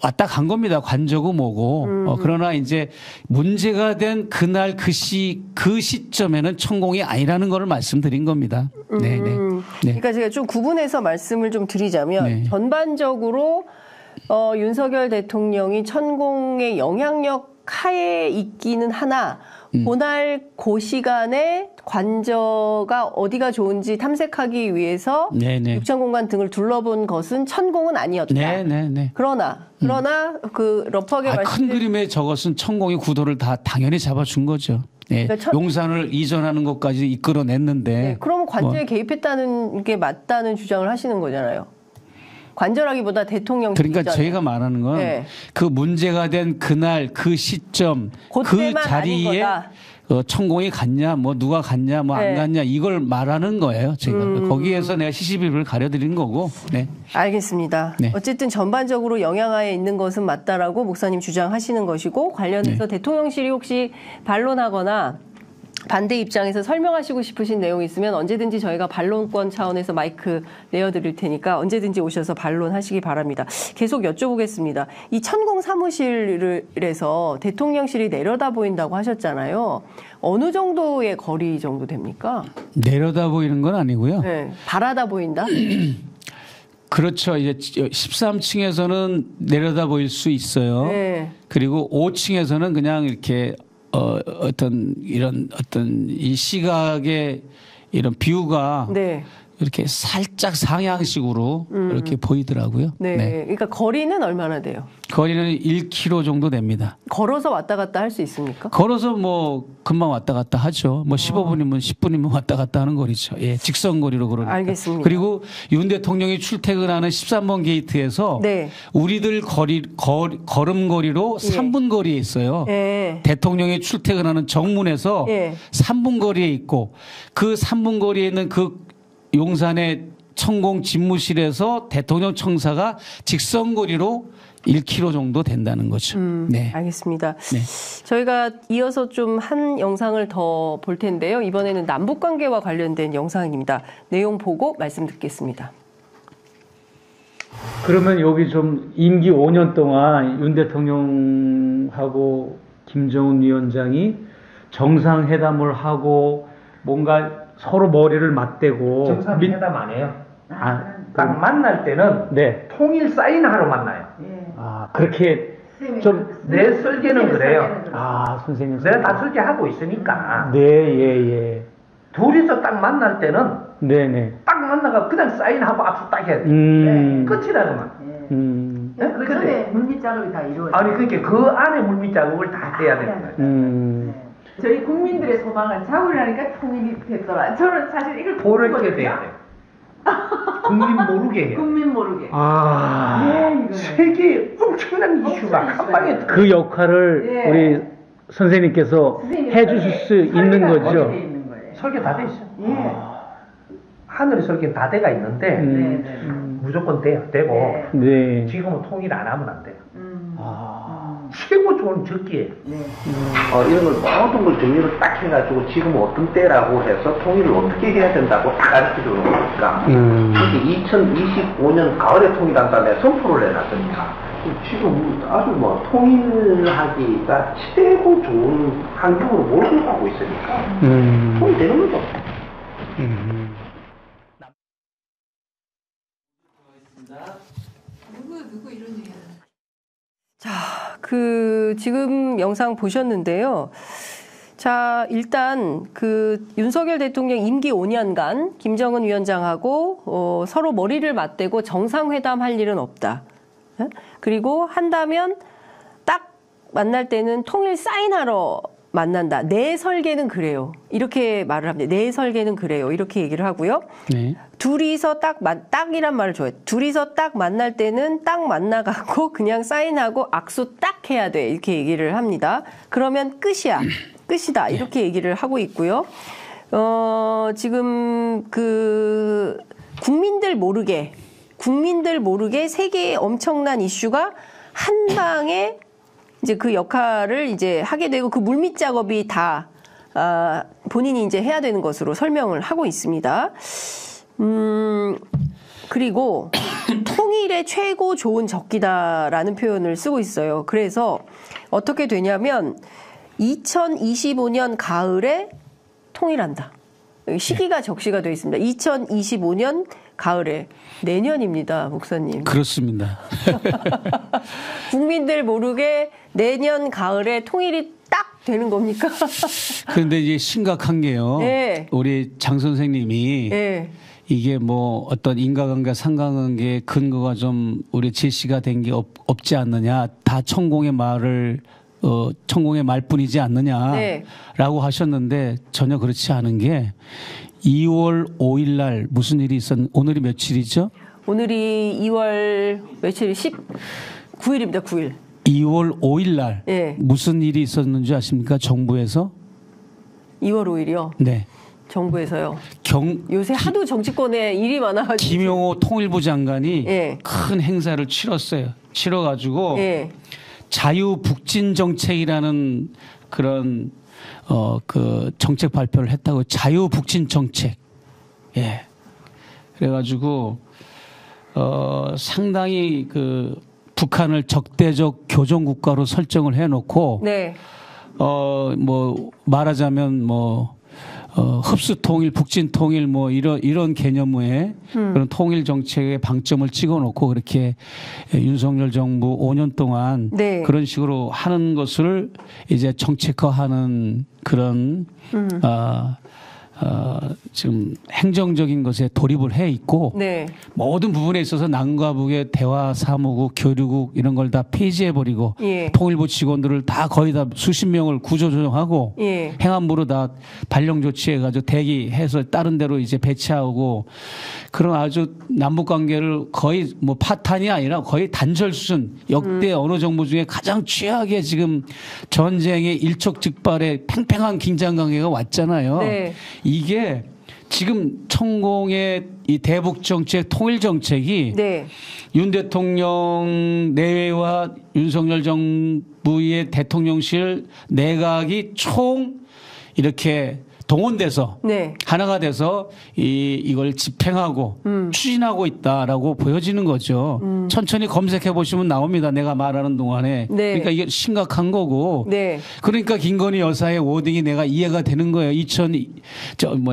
왔다 간 겁니다. 관저고 뭐고. 그러나 이제 문제가 된 그날 그 시점에는 천공이 아니라는 걸 말씀드린 겁니다. 네네. 그러니까 제가 좀 구분해서 말씀을 좀 드리자면 전반적으로 윤석열 대통령이 천공의 영향력 하에 있기는 하나 그날 그 시간에 관저가 어디가 좋은지 탐색하기 위해서 네네. 육창공간 등을 둘러본 것은 천공은 아니었다. 네네네. 그러나 그 러프하게 큰 말씀드린 그림에 저것은 천공이 구도를 다 당연히 잡아준 거죠. 네. 그러니까 용산을 이전하는 것까지 이끌어냈는데. 네, 그러면 관저에 개입했다는 게 맞다는 주장을 하시는 거잖아요. 관저라기보다 대통령 그러니까 이전에. 저희가 말하는 건 그 네. 문제가 된 그날 그 시점 그 그때만 아닌 자리에 거다. 천공이 갔냐 뭐 누가 갔냐 뭐 안 네. 갔냐 이걸 말하는 거예요. 제가 거기에서 내가 시시비비를 가려드린 거고. 네. 알겠습니다. 네. 어쨌든 전반적으로 영향하에 있는 것은 맞다라고 목사님 주장하시는 것이고 관련해서 대통령실이 혹시 반론하거나 반대 입장에서 설명하시고 싶으신 내용이 있으면 언제든지 저희가 반론권 차원에서 마이크 내어드릴 테니까 언제든지 오셔서 반론하시기 바랍니다. 계속 여쭤보겠습니다. 이 천공 사무실에서 대통령실이 내려다 보인다고 하셨잖아요. 어느 정도의 거리 정도 됩니까? 내려다 보이는 건 아니고요. 네, 바라다 보인다? 그렇죠. 이제 13층에서는 내려다 보일 수 있어요. 네. 그리고 5층에서는 그냥 이렇게 어떤 이 시각의 이런 뷰가 네. 이렇게 살짝 상향식으로 이렇게 보이더라고요. 네. 그러니까 거리는 얼마나 돼요? 거리는 1km 정도 됩니다. 걸어서 왔다 갔다 할 수 있습니까? 걸어서 뭐 금방 왔다 갔다 하죠. 뭐 15분이면 10분이면 왔다 갔다 하는 거리죠. 예, 직선 거리로 그러니까. 알겠습니다. 그리고 윤 대통령이 출퇴근하는 13번 게이트에서 네. 우리들 걸음거리로 3분 거리에 있어요. 네. 대통령이 출퇴근하는 정문에서 예. 3분 거리에 있고 그 3분 거리에 있는 그 용산의 천공 집무실에서 대통령 청사가 직선거리로 1km 정도 된다는 거죠. 네. 알겠습니다. 네. 저희가 이어서 좀 한 영상을 더 볼 텐데요. 이번에는 남북 관계와 관련된 영상입니다. 내용 보고 말씀 듣겠습니다. 그러면 여기 좀 임기 5년 동안 윤 대통령하고 김정은 위원장이 정상회담을 하고 뭔가 서로 머리를 맞대고 정상회담 안 해요. 딱 그럼- 만날 때는 네. 통일 사인하러 만나요. 그렇게 좀 내 설계는 그래요. 선생님 내가 다 설계하고 있으니까 네, 예. 둘이서 딱 만날 때는 네네. 딱 만나가 그냥 사인하고 악수 딱 해야 돼. 끝이라는 말. 그 전에 물밑 작업이 다 이루어져요. 아니 그러니까 그 안에 물밑 작업을 다 해야 되는 거예요. 저희 국민들의 소망은 작업이라니까 통일이 됐더라. 저는 사실 이걸 그렇게 돼야 돼. 국민 모르게 해요. 국민 모르게. 아, 세계 엄청난 이슈가 한 방에 그 역할을 예. 우리 선생님께서 해주실 수 있는 거죠. 돼 있는 거예요. 설계 다 돼 있어. 예. 하늘의 설계는 다 돼가 있는데 무조건 돼요. 되고 네. 지금은 통일 안 하면 안 돼요. 아, 최고 좋은 적기예요. 네. 이런 걸 모든 걸 정리를 딱 해가지고 지금 어떤 때라고 해서 통일을 어떻게 해야 된다고 다 가르쳐주는 거니까 특히 2025년 가을에 통일한다 내가 선포를 해놨으니까 지금 아주 뭐 통일하기가 최고 좋은 환경으로 몰고 가고 있으니까 통일되는 거죠. 자, 지금 영상 보셨는데요. 자, 일단 윤석열 대통령 임기 5년간 김정은 위원장하고 서로 머리를 맞대고 정상회담 할 일은 없다. 그리고 한다면 딱 만날 때는 통일 사인하러 만난다. 내 설계는 그래요. 이렇게 말을 합니다. 내 설계는 그래요. 이렇게 얘기를 하고요. 네. 둘이서 딱이란 말을 줘요. 둘이서 딱 만날 때는 딱 만나가고 그냥 사인하고 악수 딱 해야 돼. 이렇게 얘기를 합니다. 그러면 끝이야. 끝이다. 이렇게 얘기를 하고 있고요. 지금 국민들 모르게 세계의 엄청난 이슈가 한 방에 이제 그 역할을 이제 하게 되고 그 물밑 작업이 다 본인이 이제 해야 되는 것으로 설명을 하고 있습니다. 그리고 통일의 최고 좋은 적기다라는 표현을 쓰고 있어요. 그래서 어떻게 되냐면 2025년 가을에 통일한다. 시기가 적시가 되어 있습니다. 2025년 가을에 내년입니다, 목사님. 그렇습니다. 국민들 모르게 내년 가을에 통일이 딱 되는 겁니까? 그런데 이제 심각한 게요. 네. 우리 장 선생님이 네. 이게 뭐 어떤 인과관계, 상관관계 근거가 좀 우리 제시가 된 게 없지 않느냐. 다 천공의 말을 천공의 말뿐이지 않느냐라고 네. 하셨는데 전혀 그렇지 않은 게 2월 5일 날 무슨 일이 오늘이 며칠이죠? 오늘이 2월 며칠 19일입니다. 9일. 2월 5일 날 네. 무슨 일이 있었는지 아십니까? 정부에서? 2월 5일이요. 네. 정부에서요. 요새 하도 정치권에 일이 많아가지고. 김용호 통일부 장관이 예. 큰 행사를 치렀어요. 치러가지고 예. 자유북진 정책이라는 그런 그 정책 발표를 했다고. 자유북진 정책. 예. 그래가지고 상당히 그 북한을 적대적 교정 국가로 설정을 해놓고 네. 뭐 말하자면 뭐 흡수 통일, 북진 통일 뭐 이런 개념의 그런 통일 정책에 방점을 찍어놓고 그렇게 윤석열 정부 5년 동안 네. 그런 식으로 하는 것을 이제 정책화하는 그런 지금 행정적인 것에 돌입을 해 있고 네. 모든 부분에 있어서 남과 북의 대화 사무국, 교류국 이런 걸 다 폐지해버리고 예. 통일부 직원들을 다 거의 다 수십 명을 구조조정하고 예. 행안부로 다 발령 조치해가지고 대기해서 다른 데로 이제 배치하고 그런 아주 남북 관계를 거의 뭐 파탄이 아니라 거의 단절 수준 역대 어느 정부 중에 가장 최악의 지금 전쟁의 일촉즉발의 팽팽한 긴장 관계가 왔잖아요. 네. 이게 지금 천공의 이 대북 정책, 통일 정책이 네. 윤 대통령 내외와 윤석열 정부의 대통령실 내각이 총 이렇게 동원돼서 네. 하나가 돼서 이걸 집행하고 추진하고 있다라고 보여지는 거죠. 천천히 검색해 보시면 나옵니다. 내가 말하는 동안에. 네. 그러니까 이게 심각한 거고. 네. 그러니까 김건희 여사의 워딩이 내가 이해가 되는 거예요.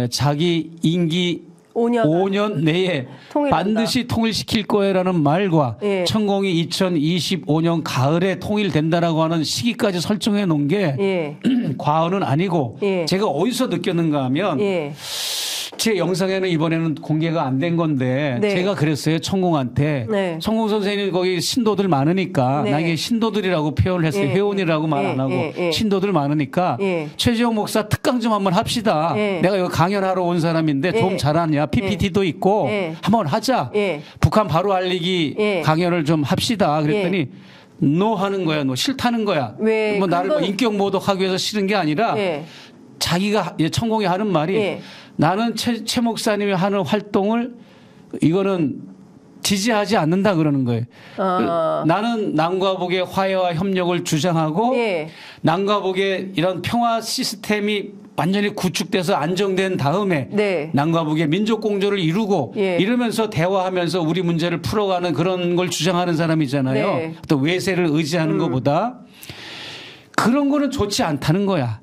자기 임기 5년 내에 통일한다. 반드시 통일시킬 거라는 말과 예. 천공이 2025년 가을에 통일된다라고 하는 시기까지 설정해 놓은 게 예. 과언은 아니고 예. 제가 어디서 느꼈는가 하면 예. 제 영상에는 이번에는 공개가 안 된 건데 네. 제가 그랬어요. 천공한테. 네. 천공 선생님 거기 신도들 많으니까 네. 나에게 신도들이라고 표현을 했어요. 예. 회원이라고 말 안 예. 하고 예. 신도들 많으니까 예. 최재형 목사 특강 좀 한번 합시다. 예. 내가 여기 강연하러 온 사람인데 예. 좀 잘하냐. PPT도 있고 예. 한번 하자. 예. 북한 바로 알리기 예. 강연을 좀 합시다. 그랬더니 노 하는 거야. 너 싫다는 거야. 왜? 뭐 나를 뭐 그건- 인격 모독하기 위해서 싫은 게 아니라 예. 자기가 천공이 하는 말이 예. 나는 최 목사님이 하는 활동을 이거는 지지하지 않는다 그러는 거예요. 나는 남과 북의 화해와 협력을 주장하고 예. 남과 북의 이런 평화 시스템이 완전히 구축돼서 안정된 다음에 네. 남과 북의 민족 공조를 이루고 예. 이러면서 대화하면서 우리 문제를 풀어가는 그런 걸 주장하는 사람이잖아요. 네. 또 외세를 의지하는 것보다 그런 거는 좋지 않다는 거야.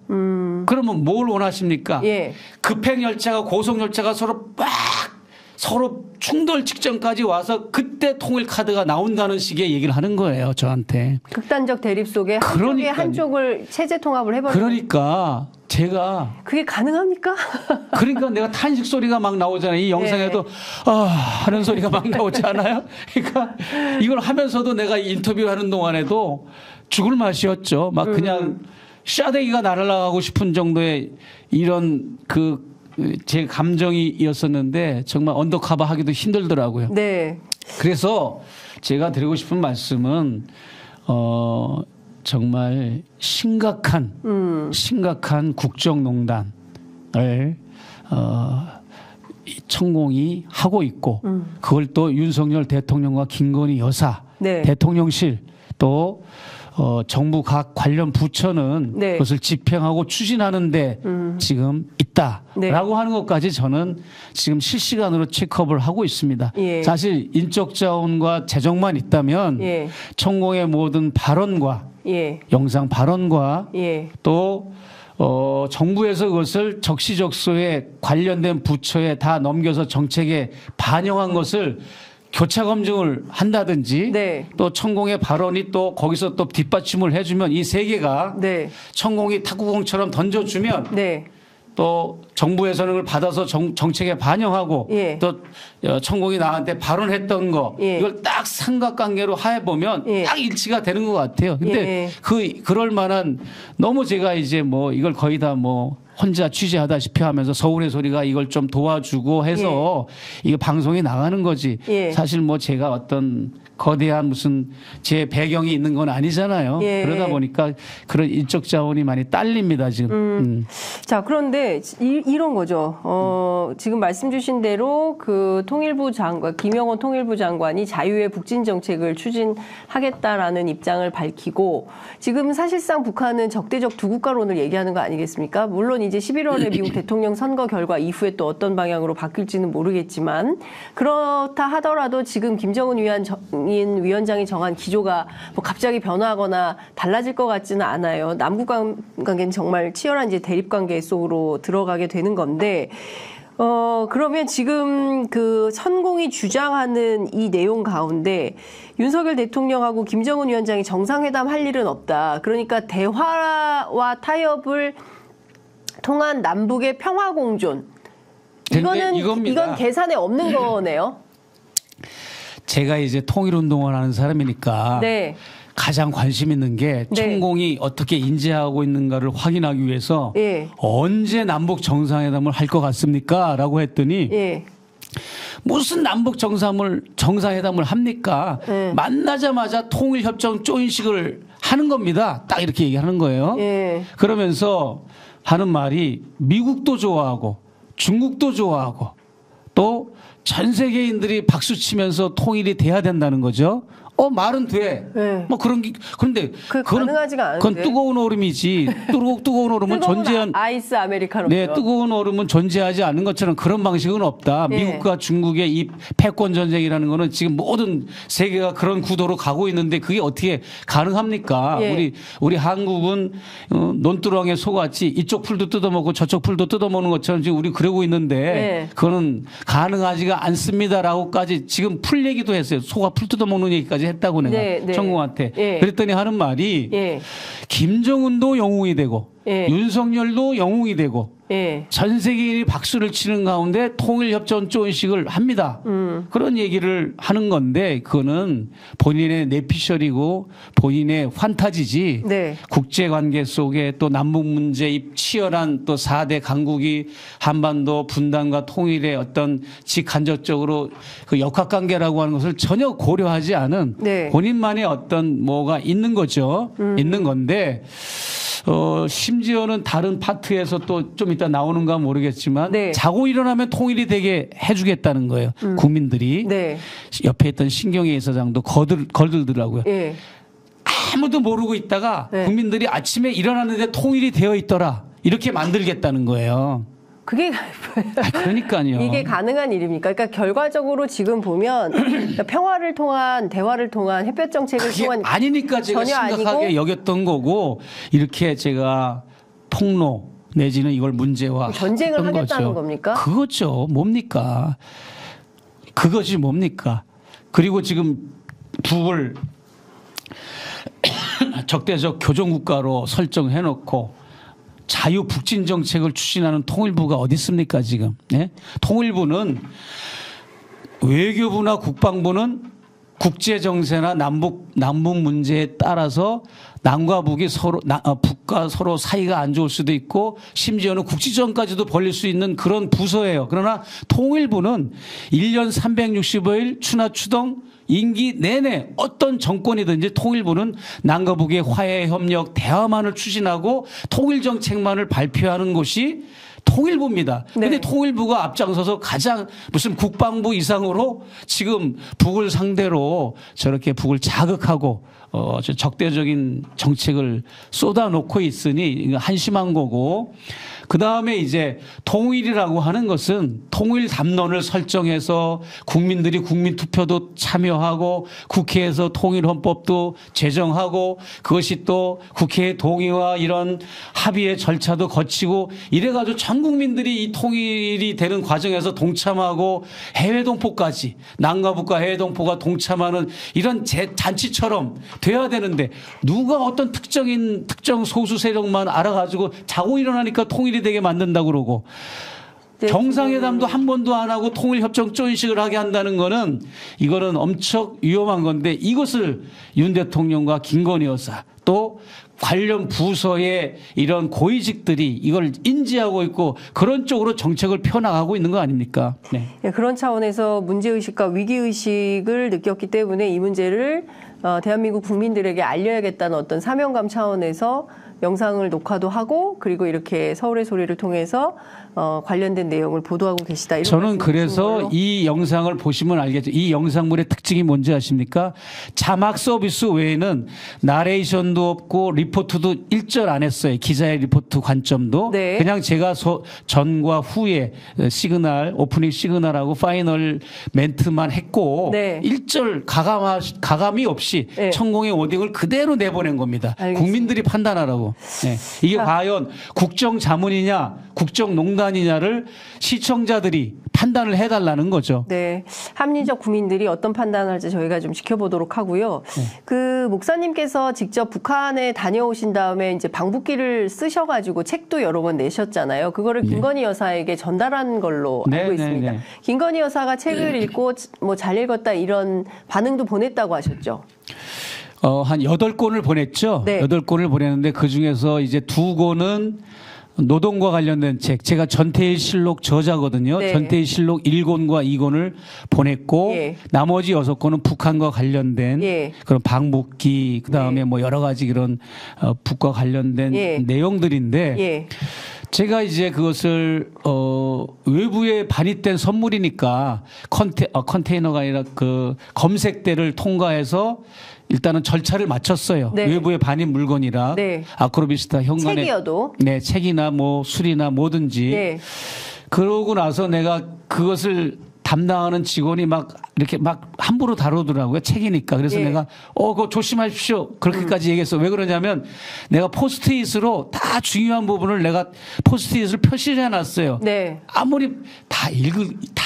그러면 뭘 원하십니까? 예. 급행 열차가 고속 열차가 서로 충돌 직전까지 와서 그때 통일 카드가 나온다는 식의 얘기를 하는 거예요. 저한테. 극단적 대립 속에 한쪽에 그러니까요. 한쪽을 체제 통합을 해버리는. 그러니까 제가 그게 가능합니까? 그러니까 내가 탄식 소리가 막 나오잖아요. 이 영상에도 하는 소리가 막 나오지 않아요? 그러니까 이걸 하면서도 내가 인터뷰하는 동안에도 죽을 맛이었죠. 막 그냥 샤대기가 날아가고 싶은 정도의 이런 제 감정이었었는데 정말 언더커버 하기도 힘들더라고요. 네. 그래서 제가 드리고 싶은 말씀은 정말 심각한 국정농단을 이 천공이 하고 있고 그걸 또 윤석열 대통령과 김건희 여사 네. 대통령실 또 정부 각 관련 부처는 네. 그것을 집행하고 추진하는데 지금 있다라고 네. 하는 것까지 저는 지금 실시간으로 체크업을 하고 있습니다. 예. 사실 인적 자원과 재정만 있다면 예. 천공의 모든 발언과 예. 영상 발언과 예. 또 정부에서 그것을 적시적소에 관련된 부처에 다 넘겨서 정책에 반영한 것을 교차 검증을 한다든지 네. 또 천공의 발언이 또 거기서 또 뒷받침을 해주면 이 세 개가 네. 천공이 탁구공처럼 던져주면 네. 또 정부에서는 그걸 받아서 정책에 반영하고 예. 또 천공이 나한테 발언했던 거 예. 이걸 딱 삼각관계로 하해 보면 예. 딱 일치가 되는 것 같아요. 근데 예. 그럴 만한 너무 제가 이제 뭐 이걸 거의 다 뭐 혼자 취재하다시피 하면서 서울의 소리가 이걸 좀 도와주고 해서 이게 방송에 나가는 거지. 예. 사실 뭐 제가 어떤 거대한 무슨 제 배경이 있는 건 아니잖아요. 예. 그러다 보니까 그런 인적 자원이 많이 딸립니다 지금. 자, 그런데 이런 거죠. 지금 말씀 주신 대로 그 통일부 장관, 김영원 통일부 장관이 자유의 북진 정책을 추진하겠다라는 입장을 밝히고 지금 사실상 북한은 적대적 두 국가론을 얘기하는 거 아니겠습니까? 물론 이제 11월에 미국 대통령 선거 결과 이후에 또 어떤 방향으로 바뀔지는 모르겠지만 그렇다 하더라도 지금 김정은 위원장이 정한 기조가 뭐 갑자기 변화하거나 달라질 것 같지는 않아요. 남북 관계는 정말 치열한 이제 대립 관계 속으로 들어가게 되는 건데 그러면 지금 그 천공이 주장하는 이 내용 가운데 윤석열 대통령하고 김정은 위원장이 정상회담 할 일은 없다. 그러니까 대화와 타협을 통한 남북의 평화 공존. 이건 계산에 없는 거네요. 제가 이제 통일운동을 하는 사람이니까 네. 가장 관심 있는 게 네. 천공이 어떻게 인지하고 있는가를 확인하기 위해서 예. 언제 남북 정상회담을 할 것 같습니까? 라고 했더니 예. 무슨 남북 정상회담을 합니까? 만나자마자 통일협정 조인식을 하는 겁니다. 딱 이렇게 얘기하는 거예요. 예. 그러면서 하는 말이 미국도 좋아하고 중국도 좋아하고 또 전 세계인들이 박수 치면서 통일이 돼야 된다는 거죠. 말은 돼. 네. 뭐 그런 게 그런데 가능하지가 않은데. 그건 뜨거운 얼음이지. 뜨거운 얼음은 존재한 아이스 아메리카노. 네, 뜨거운 얼음은 존재하지 않는 것처럼 그런 방식은 없다. 네. 미국과 중국의 이 패권 전쟁이라는 거는 지금 모든 세계가 그런 구도로 가고 있는데 그게 어떻게 가능합니까? 예. 우리 한국은 논두렁에 속았지 이쪽 풀도 뜯어먹고 저쪽 풀도 뜯어먹는 것처럼 지금 우리 그러고 있는데 예. 그거는 가능하지가 않습니다라고까지 지금 풀 얘기도 했어요. 소가 풀 뜯어먹는 얘기까지 했다고 내가 네. 천공한테. 예. 그랬더니 하는 말이 김정은도 영웅이 되고 윤석열도 영웅이 되고 전 세계인이 박수를 치는 가운데 통일협정 조인식을 합니다. 그런 얘기를 하는 건데 그거는 본인의 내피셜이고 본인의 환타지지 네. 국제관계 속에 또 남북 문제 이 치열한 또 4대 강국이 한반도 분단과 통일의 어떤 직간접적으로 그 역학관계라고 하는 것을 전혀 고려하지 않은 네. 본인만의 어떤 뭐가 있는 거죠. 있는 건데 심지어는 다른 파트에서 또 좀 이따 나오는가 모르겠지만 네. 자고 일어나면 통일이 되게 해주겠다는 거예요. 국민들이. 네. 옆에 있던 신경희 이사장도 걸들더라고요. 예. 아무도 모르고 있다가 네. 국민들이 아침에 일어났는데 통일이 되어 있더라. 이렇게 만들겠다는 거예요. 그게 그러니까요. 이게 가능한 일입니까? 그러니까 결과적으로 지금 보면 그러니까 평화를 통한 대화를 통한 햇볕 정책을 그게 통한 아니니까 제가 전혀 심각하게 아니고 여겼던 거고 이렇게 제가 폭로 내지는 이걸 문제화 전쟁을 했던 하겠다는 거죠. 겁니까? 그거죠. 뭡니까? 그것이 뭡니까? 그리고 지금 북을 적대적 교종국가로 설정해놓고 자유 북진 정책을 추진하는 통일부가 어디 있습니까 지금? 네? 통일부는 외교부나 국방부는 국제 정세나 남북 문제에 따라서 남과 북이 북과 서로 사이가 안 좋을 수도 있고 심지어는 국지전까지도 벌릴 수 있는 그런 부서예요. 그러나 통일부는 1년 365일 추나추동 임기 내내 어떤 정권이든지 통일부는 남과 북의 화해 협력 대화만을 추진하고 통일 정책만을 발표하는 곳이 통일부입니다. 그런데 네. 통일부가 앞장서서 가장 무슨 국방부 이상으로 지금 북을 상대로 저렇게 북을 자극하고 적대적인 정책을 쏟아놓고 있으니 이거 한심한 거고, 그 다음에 이제 통일이라고 하는 것은 통일 담론을 설정해서 국민들이 국민투표도 참여하고 국회에서 통일헌법도 제정하고 그것이 또 국회의 동의와 이런 합의의 절차도 거치고 이래가지고 전 국민들이 이 통일이 되는 과정에서 동참하고 해외 동포까지 남가북과 해외 동포가 동참하는 이런 잔치처럼 돼야 되는데 누가 어떤 특정 소수 세력만 알아가지고 자고 일어나니까 통일이 되게 만든다고 그러고 정상회담도 한 번도 안 하고 통일협정 조인식을 하게 한다는 거는 이거는 엄청 위험한 건데 이것을 윤 대통령과 김건희 여사 또 관련 부서의 이런 고위직들이 이걸 인지하고 있고 그런 쪽으로 정책을 펴나가고 있는 거 아닙니까? 네. 네, 그런 차원에서 문제의식과 위기의식을 느꼈기 때문에 이 문제를 대한민국 국민들에게 알려야겠다는 어떤 사명감 차원에서 영상을 녹화도 하고 그리고 이렇게 서울의 소리를 통해서 관련된 내용을 보도하고 계시다. 이런 저는 그래서 이 영상을 보시면 알겠죠. 이 영상물의 특징이 뭔지 아십니까? 자막 서비스 외에는 나레이션도 없고 리포트도 일절 안 했어요. 기자의 리포트 관점도. 네. 그냥 제가 전과 후에 시그널, 오프닝 시그널하고 파이널 멘트만 했고 네. 일절 가감이 없이 네. 천공의 워딩을 그대로 내보낸 겁니다. 알겠습니다. 국민들이 판단하라고. 네. 이게 과연 국정자문이냐 국정농단이냐를 시청자들이 판단을 해달라는 거죠. 네, 합리적 국민들이 어떤 판단을 할지 저희가 좀 지켜보도록 하고요. 그 목사님께서 직접 북한에 다녀오신 다음에 이제 방북기를 쓰셔가지고 책도 여러 번 내셨잖아요. 그거를 김건희 여사에게 전달한 걸로 알고 있습니다. 김건희 여사가 책을 읽고 뭐 잘 읽었다 이런 반응도 보냈다고 하셨죠. 한 8권을 보냈죠. 네. 8권을 보냈는데 그 중에서 이제 2권은 노동과 관련된 책. 제가 전태일 실록 저자거든요. 네. 전태일 실록 1권과 2권을 보냈고 예. 나머지 6권은 북한과 관련된 예. 그런 방북기 그다음에 예. 뭐 여러 가지 그런 북과 관련된 예. 내용들인데 예. 제가 이제 그것을 외부에 반입된 선물이니까 컨테이너가 아니라 그 검색대를 통과해서 일단은 절차를 마쳤어요. 네. 외부에 반입 물건이라 네. 아크로비스타 현관에 책이어도 네 책이나 뭐 술이나 뭐든지 네. 그러고 나서 내가 그것을 담당하는 직원이 막 이렇게 막 함부로 다루더라고요. 책이니까. 그래서 예. 내가 그거 조심하십시오. 그렇게까지 얘기했어. 왜 그러냐면 내가 포스트잇으로 다 중요한 부분을 내가 포스트잇을 표시를 해놨어요. 네. 아무리 다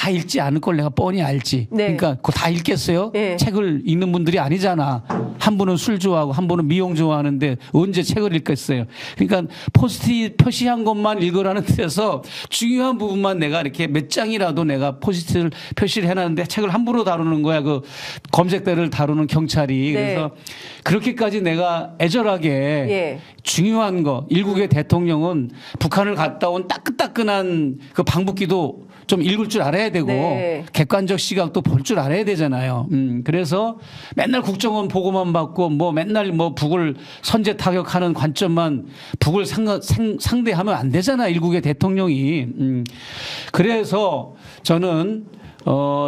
읽지 않을 걸 내가 뻔히 알지. 네. 그러니까 그거 다 읽겠어요? 예. 책을 읽는 분들이 아니잖아. 한 분은 술 좋아하고 한 분은 미용 좋아하는데 언제 책을 읽겠어요? 그러니까 포스트잇 표시한 것만 읽으라는 뜻에서 중요한 부분만 내가 이렇게 몇 장이라도 내가 포스트잇을 표시를 해놨는데 책을 함부로 다루는 거야. 그 검색대를 다루는 경찰이. 네. 그래서 그렇게까지 내가 애절하게 예. 중요한 거 일국의 대통령은 북한을 갔다 온 따끈따끈한 그 방북기도 좀 읽을 줄 알아야 되고 네. 객관적 시각도 볼 줄 알아야 되잖아요. 그래서 맨날 국정원 보고만 받고 뭐 맨날 뭐 북을 선제 타격하는 관점만 북을 상대하면 안 되잖아. 일국의 대통령이. 그래서 저는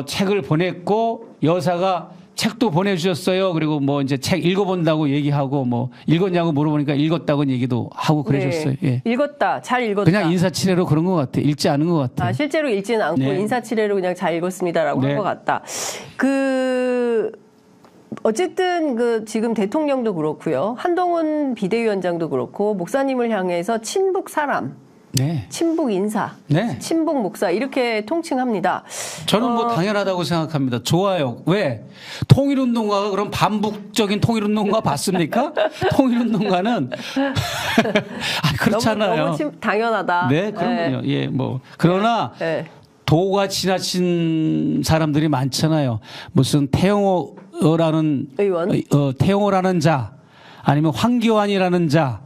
책을 보냈고 여사가 책도 보내주셨어요. 그리고 뭐 이제 책 읽어본다고 얘기하고 뭐 읽었냐고 물어보니까 읽었다고 얘기도 하고 그러셨어요. 네. 예. 읽었다. 잘 읽었다. 그냥 인사치레로 그런 것 같아. 읽지 않은 것 같아. 실제로 읽지는 않고 네. 인사치레로 그냥 잘 읽었습니다라고 네. 한 것 같다. 어쨌든 지금 대통령도 그렇고요. 한동훈 비대위원장도 그렇고 목사님을 향해서 친북 사람, 네. 친북 인사, 네. 친북 목사 이렇게 통칭합니다. 저는 뭐 당연하다고 생각합니다. 좋아요. 왜? 통일운동가가 그럼 반북적인 통일운동가 봤습니까? 통일운동가는 그렇잖아요. 너무 당연하다. 네, 그럼요. 예, 뭐 그러나 네. 도가 지나친 사람들이 많잖아요. 무슨 태영호라는 의원? 태영호라는 자, 아니면 황교안이라는 자.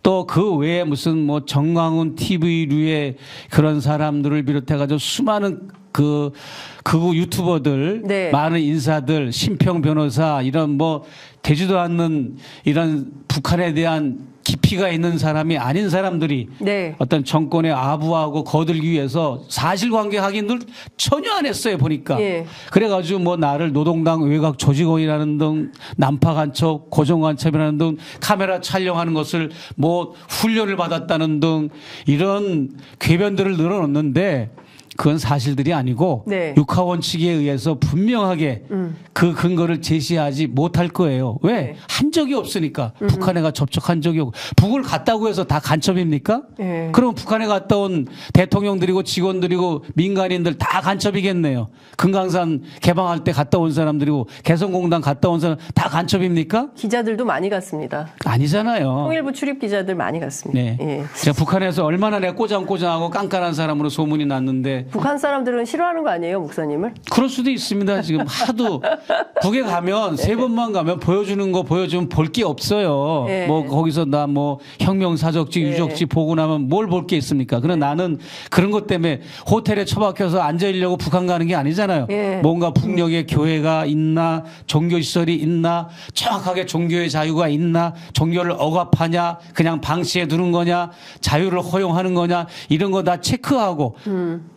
또 그 외에 무슨 뭐 정광훈 TV류의 그런 사람들을 비롯해가지고 수많은 극우 유튜버들, 네. 많은 인사들, 심평 변호사 이런 뭐 되지도 않는 이런 북한에 대한 깊이가 있는 사람이 아닌 사람들이 네. 어떤 정권에 아부하고 거들기 위해서 사실관계 확인들 전혀 안 했어요 보니까. 예. 그래가지고 뭐 나를 노동당 외곽 조직원이라는 등 난파 간첩, 고정 간첩이라는 등 카메라 촬영하는 것을 뭐 훈련을 받았다는 등 이런 궤변들을 늘어놓는데 그건 사실들이 아니고 네. 육하원칙에 의해서 분명하게 그 근거를 제시하지 못할 거예요. 왜? 네. 한 적이 없으니까. 북한에 가 접촉한 적이 없고. 북을 갔다고 해서 다 간첩입니까? 네. 그럼 북한에 갔다 온 대통령들이고 직원들이고 민간인들 다 간첩이겠네요. 금강산 개방할 때 갔다 온 사람들이고 개성공단 갔다 온 사람 다 간첩입니까? 기자들도 많이 갔습니다. 아니잖아요. 통일부 출입 기자들 많이 갔습니다. 네. 예. 제가 북한에서 얼마나 내가 꼬장꼬장하고 깐깐한 사람으로 소문이 났는데 북한 사람들은 싫어하는 거 아니에요, 목사님을? 그럴 수도 있습니다. 지금 하도 북에 가면 세 번만 가면 보여주는 거 보여주면 볼 게 없어요. 네. 뭐 거기서 나 뭐 혁명사적지 네. 유적지 보고 나면 뭘 볼 게 있습니까? 그러나 나는 그런 것 때문에 호텔에 처박혀서 앉아있려고 북한 가는 게 아니잖아요. 네. 뭔가 북녘에 교회가 있나 종교시설이 있나 정확하게 종교의 자유가 있나 종교를 억압하냐 그냥 방치해 두는 거냐 자유를 허용하는 거냐 이런 거 다 체크하고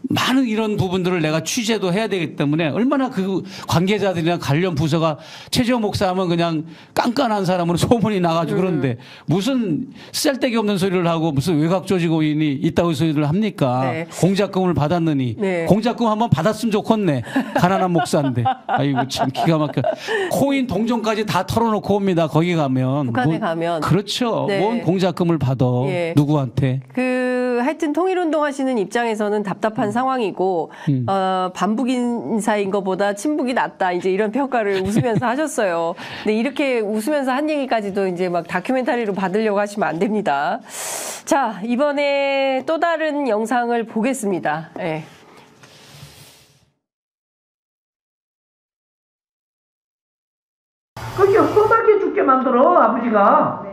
많은 이런 부분들을 내가 취재도 해야 되기 때문에 얼마나 그 관계자들이나 관련 부서가 최재호 목사 하면 그냥 깐깐한 사람으로 소문이 나가지고 그런데 무슨 쓸데기 없는 소리를 하고 무슨 외곽 조직원이 있다고 소리를 합니까? 네. 공작금을 받았느니 네. 공작금 한번 받았으면 좋겠네. 가난한 목사인데. 아이고 참 기가 막혀. 코인 동전까지 다 털어놓고 옵니다. 거기 가면. 북한에 가면. 그렇죠. 네. 뭔 공작금을 받아. 예. 누구한테. 하여튼 통일운동 하시는 입장에서는 답답한 상황이고, 반북 인사인 것보다 친북이 낫다. 이제 이런 평가를 웃으면서 하셨어요. 근데 이렇게 웃으면서 한 얘기까지도 이제 막 다큐멘터리로 받으려고 하시면 안 됩니다. 자, 이번에 또 다른 영상을 보겠습니다. 예. 그게 험하게 죽게 만들어 아버지가.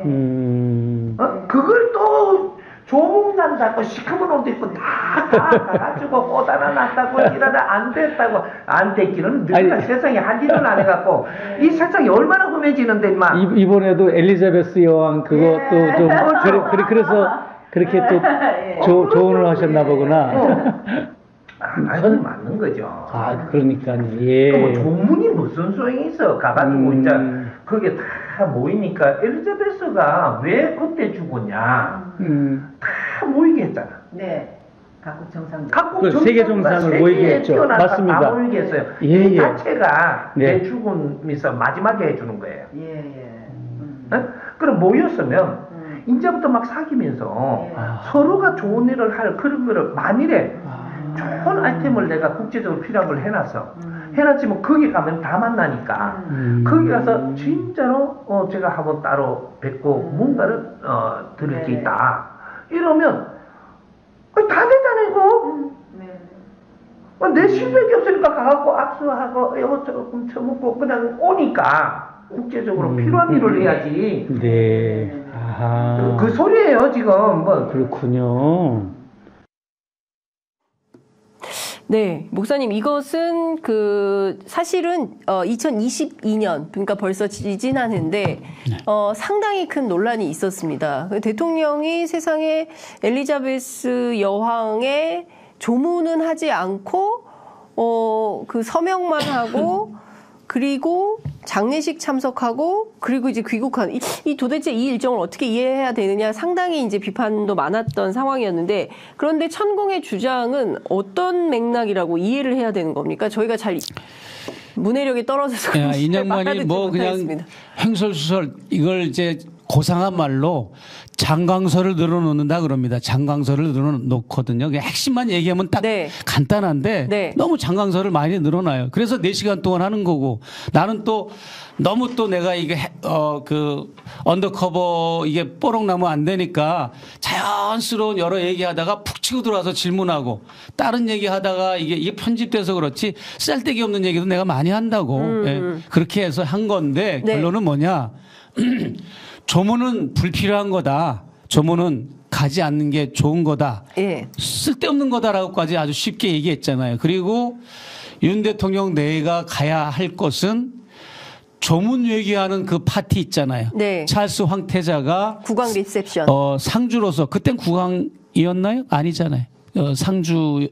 그걸 또 조문난다고 시커먼 옷 입고 다 가가지고 꽃 하나 났다고 이러다 안 됐다고 안 됐기는 늘 세상에 할 일을 안 해갖고 이 세상이 얼마나 험해지는데 임마. 이번에도 엘리자베스 여왕 그것도 좀 그래서 그렇게 또 조언을 하셨나 보구나. 그건 맞는 거죠. 아, 그러니까요. 예. 뭐 조문이 무슨 소용이 있어? 가가지고 이제 그게 다 모이니까 엘리자베스가 왜 그때 죽었냐? 다 모이게 했잖아. 네. 각국 정상. 각국 세계 정상을 모이게 했죠. 맞습니다. 다 모이게 했어요. 예, 이 예. 자체가 네. 내 죽음에서 마지막에 해주는 거예요. 예. 그럼 모였으면 이제부터 막 사귀면서 서로가 좋은 일을 할 그런 거를 만일에 좋은 아이템을 내가 국제적으로 필요한 걸 해놨어. 해놨지만 거기 가면 다 만나니까 거기 가서 진짜로 제가 한번 따로 뵙고 뭔가를 들을 게 있다. 이러면 다 되잖아 이거. 내 실력이 없으니까 가갖고 악수하고 이거 조금 처먹고 그냥 오니까 국제적으로 필요한 일을 해야지. 네. 아하. 그 소리예요 지금. 뭐 그렇군요. 네, 목사님, 이것은 사실은 2022년, 그러니까 벌써 지지난해인데 상당히 큰 논란이 있었습니다. 대통령이 세상에 엘리자베스 여왕의 조문은 하지 않고 그 서명만 하고 그리고 장례식 참석하고 그리고 이제 귀국한 이 도대체 이 일정을 어떻게 이해해야 되느냐 상당히 이제 비판도 많았던 상황이었는데 그런데 천공의 주장은 어떤 맥락이라고 이해를 해야 되는 겁니까? 저희가 잘 문해력이 떨어져서 인양만이 뭐 그냥 횡설수설 이걸 이제 고상한 말로 장광설을 늘어놓는다 그럽니다. 장광설을 늘어놓거든요. 핵심만 얘기하면 딱 네. 간단한데 네. 너무 장광설을 많이 늘어놔요. 그래서 4시간 동안 하는 거고 나는 또 너무 또 내가 이게 언더커버 이게 뽀록나면 안 되니까 자연스러운 여러 얘기하다가 푹 치고 들어와서 질문하고 다른 얘기하다가 이게 편집돼서 그렇지 쓸데기 없는 얘기도 내가 많이 한다고 그렇게 해서 한 건데 네. 결론은 뭐냐? 조문은 불필요한 거다. 조문은 가지 않는 게 좋은 거다. 예. 쓸데없는 거다라고까지 아주 쉽게 얘기했잖아요. 그리고 윤 대통령 내가 가야 할 것은 조문 외교하는 그 파티 있잖아요. 네. 찰스 황태자가 국왕 리셉션. 상주로서 그땐 국왕이었나요? 아니잖아요.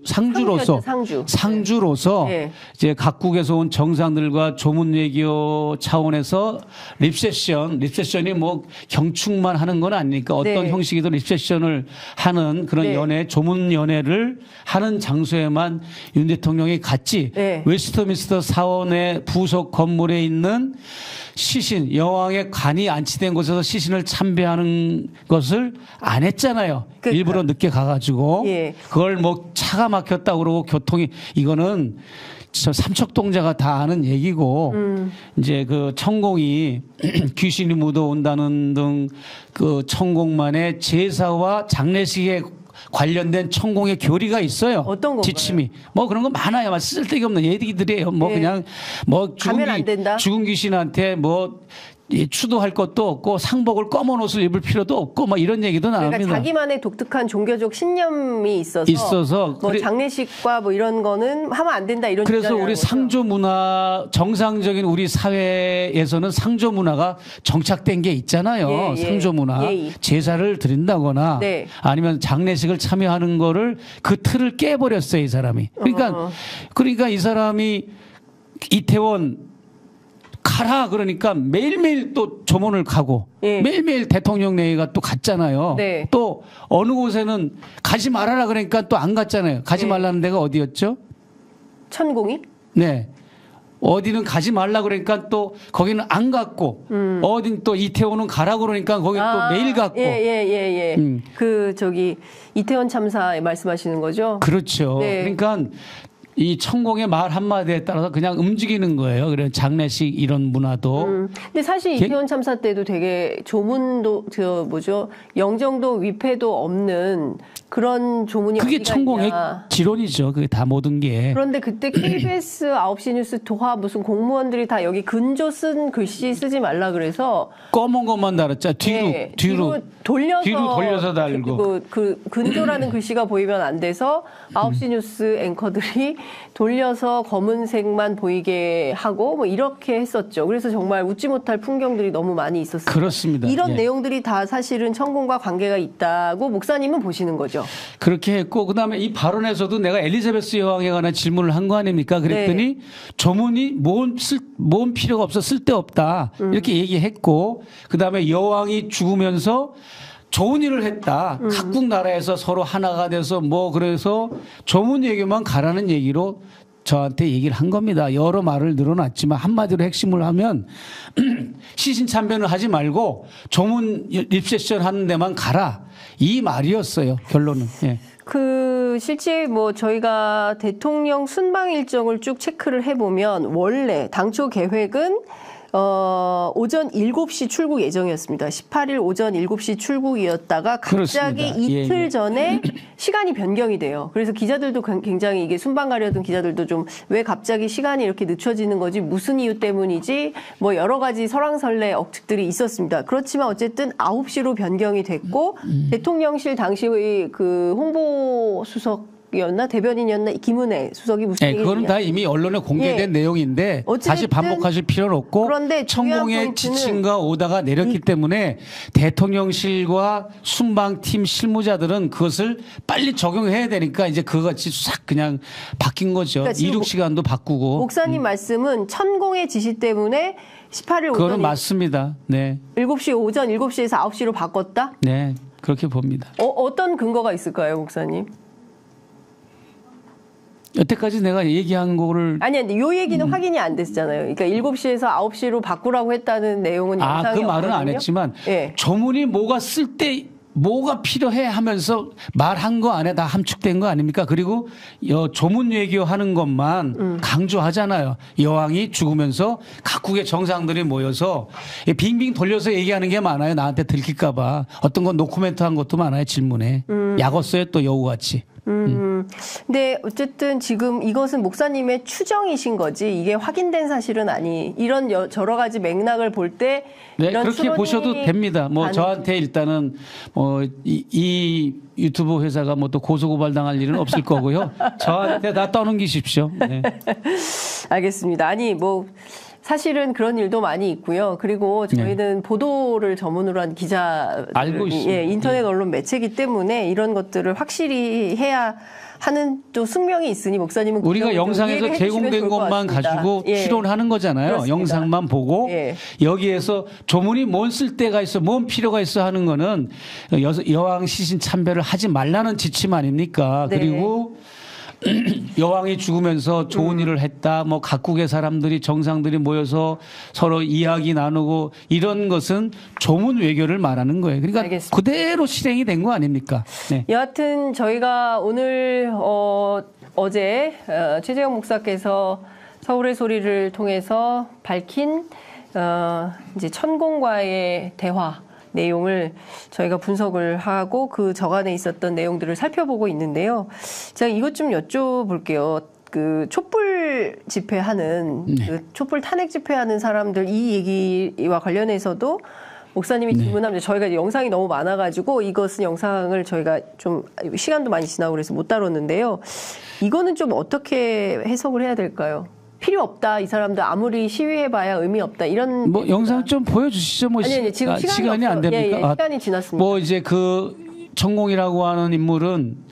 상주로서 상주로서 네. 이제 각국에서 온 정상들과 조문 외교 차원에서 리셉션이 뭐 경축만 하는 건 아니니까 어떤 네. 형식이든 리셉션을 하는 그런 네. 연회, 조문 연회를 하는 장소에만 윤 대통령이 갔지. 네. 웨스트민스터 사원의 부속 건물에 있는 시신, 여왕의 관이 안치된 곳에서 시신을 참배하는 것을 안 했잖아요. 그러니까. 일부러 늦게 가가지고. 예. 그걸 뭐 차가 막혔다고 그러고 교통이, 이거는 저 삼척동자가 다 아는 얘기고, 이제 그 천공이 귀신이 묻어온다는 등 그 천공만의 제사와 장례식에 관련된 천공의 교리가 있어요. 어떤 건가요? 지침이. 뭐 그런 거 많아요. 막 쓸데기 없는 얘기들이에요. 뭐 예. 그냥 뭐 가면 안 된다? 죽은 귀신한테 뭐 추도할 것도 없고 상복을 검은 옷을 입을 필요도 없고 막 이런 얘기도 나옵니다. 그러니까 자기만의 독특한 종교적 신념이 있어서 뭐 그래- 장례식과 뭐 이런 거는 하면 안 된다 이런 그래서 주장이라는 우리 거죠. 상조 문화, 정상적인 우리 사회에서는 상조 문화가 정착된 게 있잖아요. 예, 예. 상조 문화. 예. 제사를 드린다거나 네. 아니면 장례식을 참여하는 거를 그 틀을 깨버렸어요, 이 사람이. 그러니까 이 사람이 이태원 가라 그러니까 매일매일 또 조문을 가고 예. 매일매일 대통령 내외가 또 갔잖아요. 네. 또 어느 곳에는 가지 말아라 그러니까 또 안 갔잖아요. 가지 네. 말라는 데가 어디였죠? 천공이? 네. 어디는 가지 말라 그러니까 또 거기는 안 갔고 어딘 또 이태원은 가라 그러니까 거기 또 매일 갔고. 예. 그 저기 이태원 참사 말씀하시는 거죠? 그렇죠. 네. 그러니까 이 천공의 말 한마디에 따라서 그냥 움직이는 거예요. 그래 장례식 이런 문화도. 근데 사실 이태원 참사 때도 되게 조문도 영정도 위패도 없는 그런 조문이 그게 어디가 천공의 있냐. 지론이죠. 그게 다 모든 게. 그런데 그때 KBS 9시 뉴스 도하 무슨 공무원들이 다 여기 근조 쓴 글씨 쓰지 말라 그래서 검은 것만 달았죠. 뒤로 돌려서 달고. 그 근조라는 글씨가 보이면 안 돼서 9시 뉴스 앵커들이 돌려서 검은색만 보이게 하고 뭐 이렇게 했었죠. 그래서 정말 웃지 못할 풍경들이 너무 많이 있었어요. 그렇습니다. 이런 예. 내용들이 다 사실은 천공과 관계가 있다고 목사님은 보시는 거죠. 그렇게 했고 그다음에 이 발언에서도 내가 엘리자베스 여왕에 관한 질문을 한 거 아닙니까? 그랬더니 네. 조문이 뭔 필요가 없어 쓸데없다 이렇게 얘기했고 그다음에 여왕이 죽으면서 좋은 일을 했다. 각국 나라에서 서로 하나가 돼서 뭐 그래서 조문 얘기만 가라는 얘기로 저한테 얘기를 한 겁니다. 여러 말을 늘어놨지만 한마디로 핵심을 하면 시신 참배는 하지 말고 조문 리셉션 하는 데만 가라. 이 말이었어요. 결론은. 예. 그 실제 뭐 저희가 대통령 순방 일정을 쭉 체크를 해보면 원래 당초 계획은 오전 7시 출국 예정이었습니다. 18일 오전 7시 출국이었다가 갑자기 그렇습니다. 이틀 예. 전에 시간이 변경이 돼요. 그래서 기자들도 굉장히 이게 순방 가려던 기자들도 좀 왜 갑자기 시간이 이렇게 늦춰지는 거지 무슨 이유 때문이지 뭐 여러 가지 설왕설래 억측들이 있었습니다. 그렇지만 어쨌든 9시로 변경이 됐고 대통령실 당시의 그 홍보수석 이었나 대변인이었나 김은혜 수석이 무슨 네, 그거는 얘기했냐. 다 이미 언론에 공개된 예. 내용인데 어찌됐든 다시 반복하실 필요는 없고 그런데 중요한 천공의 포인트는 지침과 오다가 내렸기 때문에 대통령실과 순방팀 실무자들은 그것을 빨리 적용해야 되니까 이제 그것이 싹 그냥 바뀐 거죠. 그러니까 지금 이륙 시간도 바꾸고. 목사님 말씀은 천공의 지시 때문에 18일 그거는 오전 맞습니다. 네. 7시 오전 7시에서 9시로 바꿨다? 네. 그렇게 봅니다. 어떤 근거가 있을까요, 목사님? 여태까지 내가 얘기한 거를 아니, 근데 요 얘기는 확인이 안 됐잖아요. 그러니까 7시에서 9시로 바꾸라고 했다는 내용은 영상이 그 말은 안 없거든요. 했지만 예. 조문이 뭐가 필요해 하면서 말한 거 안에 다 함축된 거 아닙니까? 그리고 조문 외교하는 것만 강조하잖아요. 여왕이 죽으면서 각국의 정상들이 모여서 빙빙 돌려서 얘기하는 게 많아요. 나한테 들킬까 봐. 어떤 건 노코멘트한 것도 많아요. 질문에. 약었어요 또 여우같이. 근데 어쨌든 지금 이것은 목사님의 추정이신 거지 이게 확인된 사실은 아니. 이런 여러 가지 맥락을 볼 때 네, 이런 그렇게 추론이 보셔도 됩니다. 뭐 가능- 저한테 일단은 이 유튜브 회사가 뭐 또 고소고발 당할 일은 없을 거고요. 저한테 다 떠넘기십시오. 네. 알겠습니다. 아니 뭐 사실은 그런 일도 많이 있고요. 그리고 저희는 보도를 전문으로 한 기자, 알고 있습니다. 예, 인터넷 언론 매체이기 때문에 이런 것들을 확실히 해야 하는 또 숙명이 있으니 목사님은 그 우리가 점을 좀 영상에서 이해를 해주시면 제공된 좋을 것 것만 같습니다. 가지고 예. 추론하는 거잖아요. 그렇습니다. 영상만 보고 예. 여기에서 조문이 뭔 쓸데가 있어, 뭔 필요가 있어 하는 거는 여왕 시신 참배를 하지 말라는 지침 아닙니까? 네. 그리고 여왕이 죽으면서 좋은 일을 했다. 뭐 각국의 사람들이 정상들이 모여서 서로 이야기 나누고 이런 것은 조문 외교를 말하는 거예요. 그러니까 알겠습니다. 그대로 실행이 된 거 아닙니까? 네. 여하튼 저희가 오늘 어제 최재형 목사께서 서울의 소리를 통해서 밝힌 이제 천공과의 대화 내용을 저희가 분석을 하고 그 저간에 있었던 내용들을 살펴보고 있는데요. 제가 이것 좀 여쭤볼게요. 그 촛불 집회하는 그 촛불 탄핵 집회하는 사람들 이 얘기와 관련해서도 목사님이 질문하면 저희가 이제 영상이 너무 많아가지고 이것은 영상을 저희가 좀 시간도 많이 지나고 그래서 못 다뤘는데요. 이거는 좀 어떻게 해석을 해야 될까요? 필요 없다. 이 사람들 아무리 시위해봐야 의미 없다. 이런 뭐 영상 좀 보여주시죠. 뭐 아니 지금 시간이 안 없어. 됩니까? 예, 예, 시간이 지났습니다. 뭐 이제 그 천공이라고 하는 인물은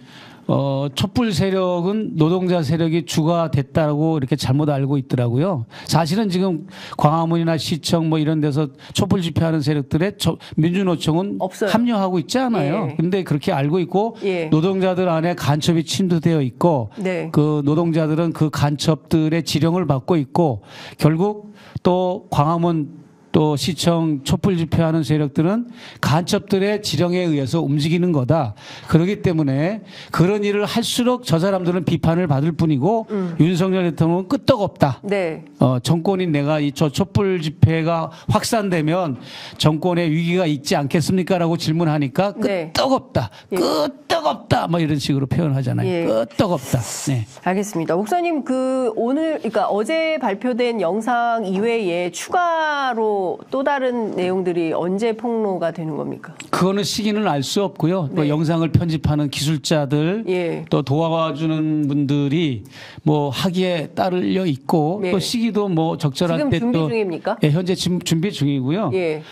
촛불 세력은 노동자 세력이 주가 됐다고 이렇게 잘못 알고 있더라고요. 사실은 지금 광화문이나 시청 뭐 이런 데서 촛불 집회하는 세력들의 민주노총은 없어요. 합류하고 있지 않아요. 예. 근데 그렇게 알고 있고 예. 노동자들 안에 간첩이 침투되어 있고 네. 그 노동자들은 그 간첩들의 지령을 받고 있고 결국 또 광화문 또 시청 촛불 집회하는 세력들은 간첩들의 지령에 의해서 움직이는 거다. 그렇기 때문에 그런 일을 할수록 저 사람들은 비판을 받을 뿐이고 윤석열 대통령은 끄떡없다. 네. 정권인 내가 저 촛불 집회가 확산되면 정권의 위기가 있지 않겠습니까라고 질문하니까 네. 끄떡없다. 예. 끄떡없다. 뭐 이런 식으로 표현하잖아요. 예. 끄떡없다. 네. 알겠습니다. 목사님 그러니까 어제 발표된 영상 이외에 추가로 또 다른 내용들이 언제 폭로가 되는 겁니까? 그거는 시기는 알 수 없고요. 또 네. 영상을 편집하는 기술자들 예. 또 도와주는 분들이 뭐 하기에 따르려 있고 네. 또 시기도 뭐 적절할 지금 때 준비 또 중입니까? 예, 현재 준비 중이고요. 예.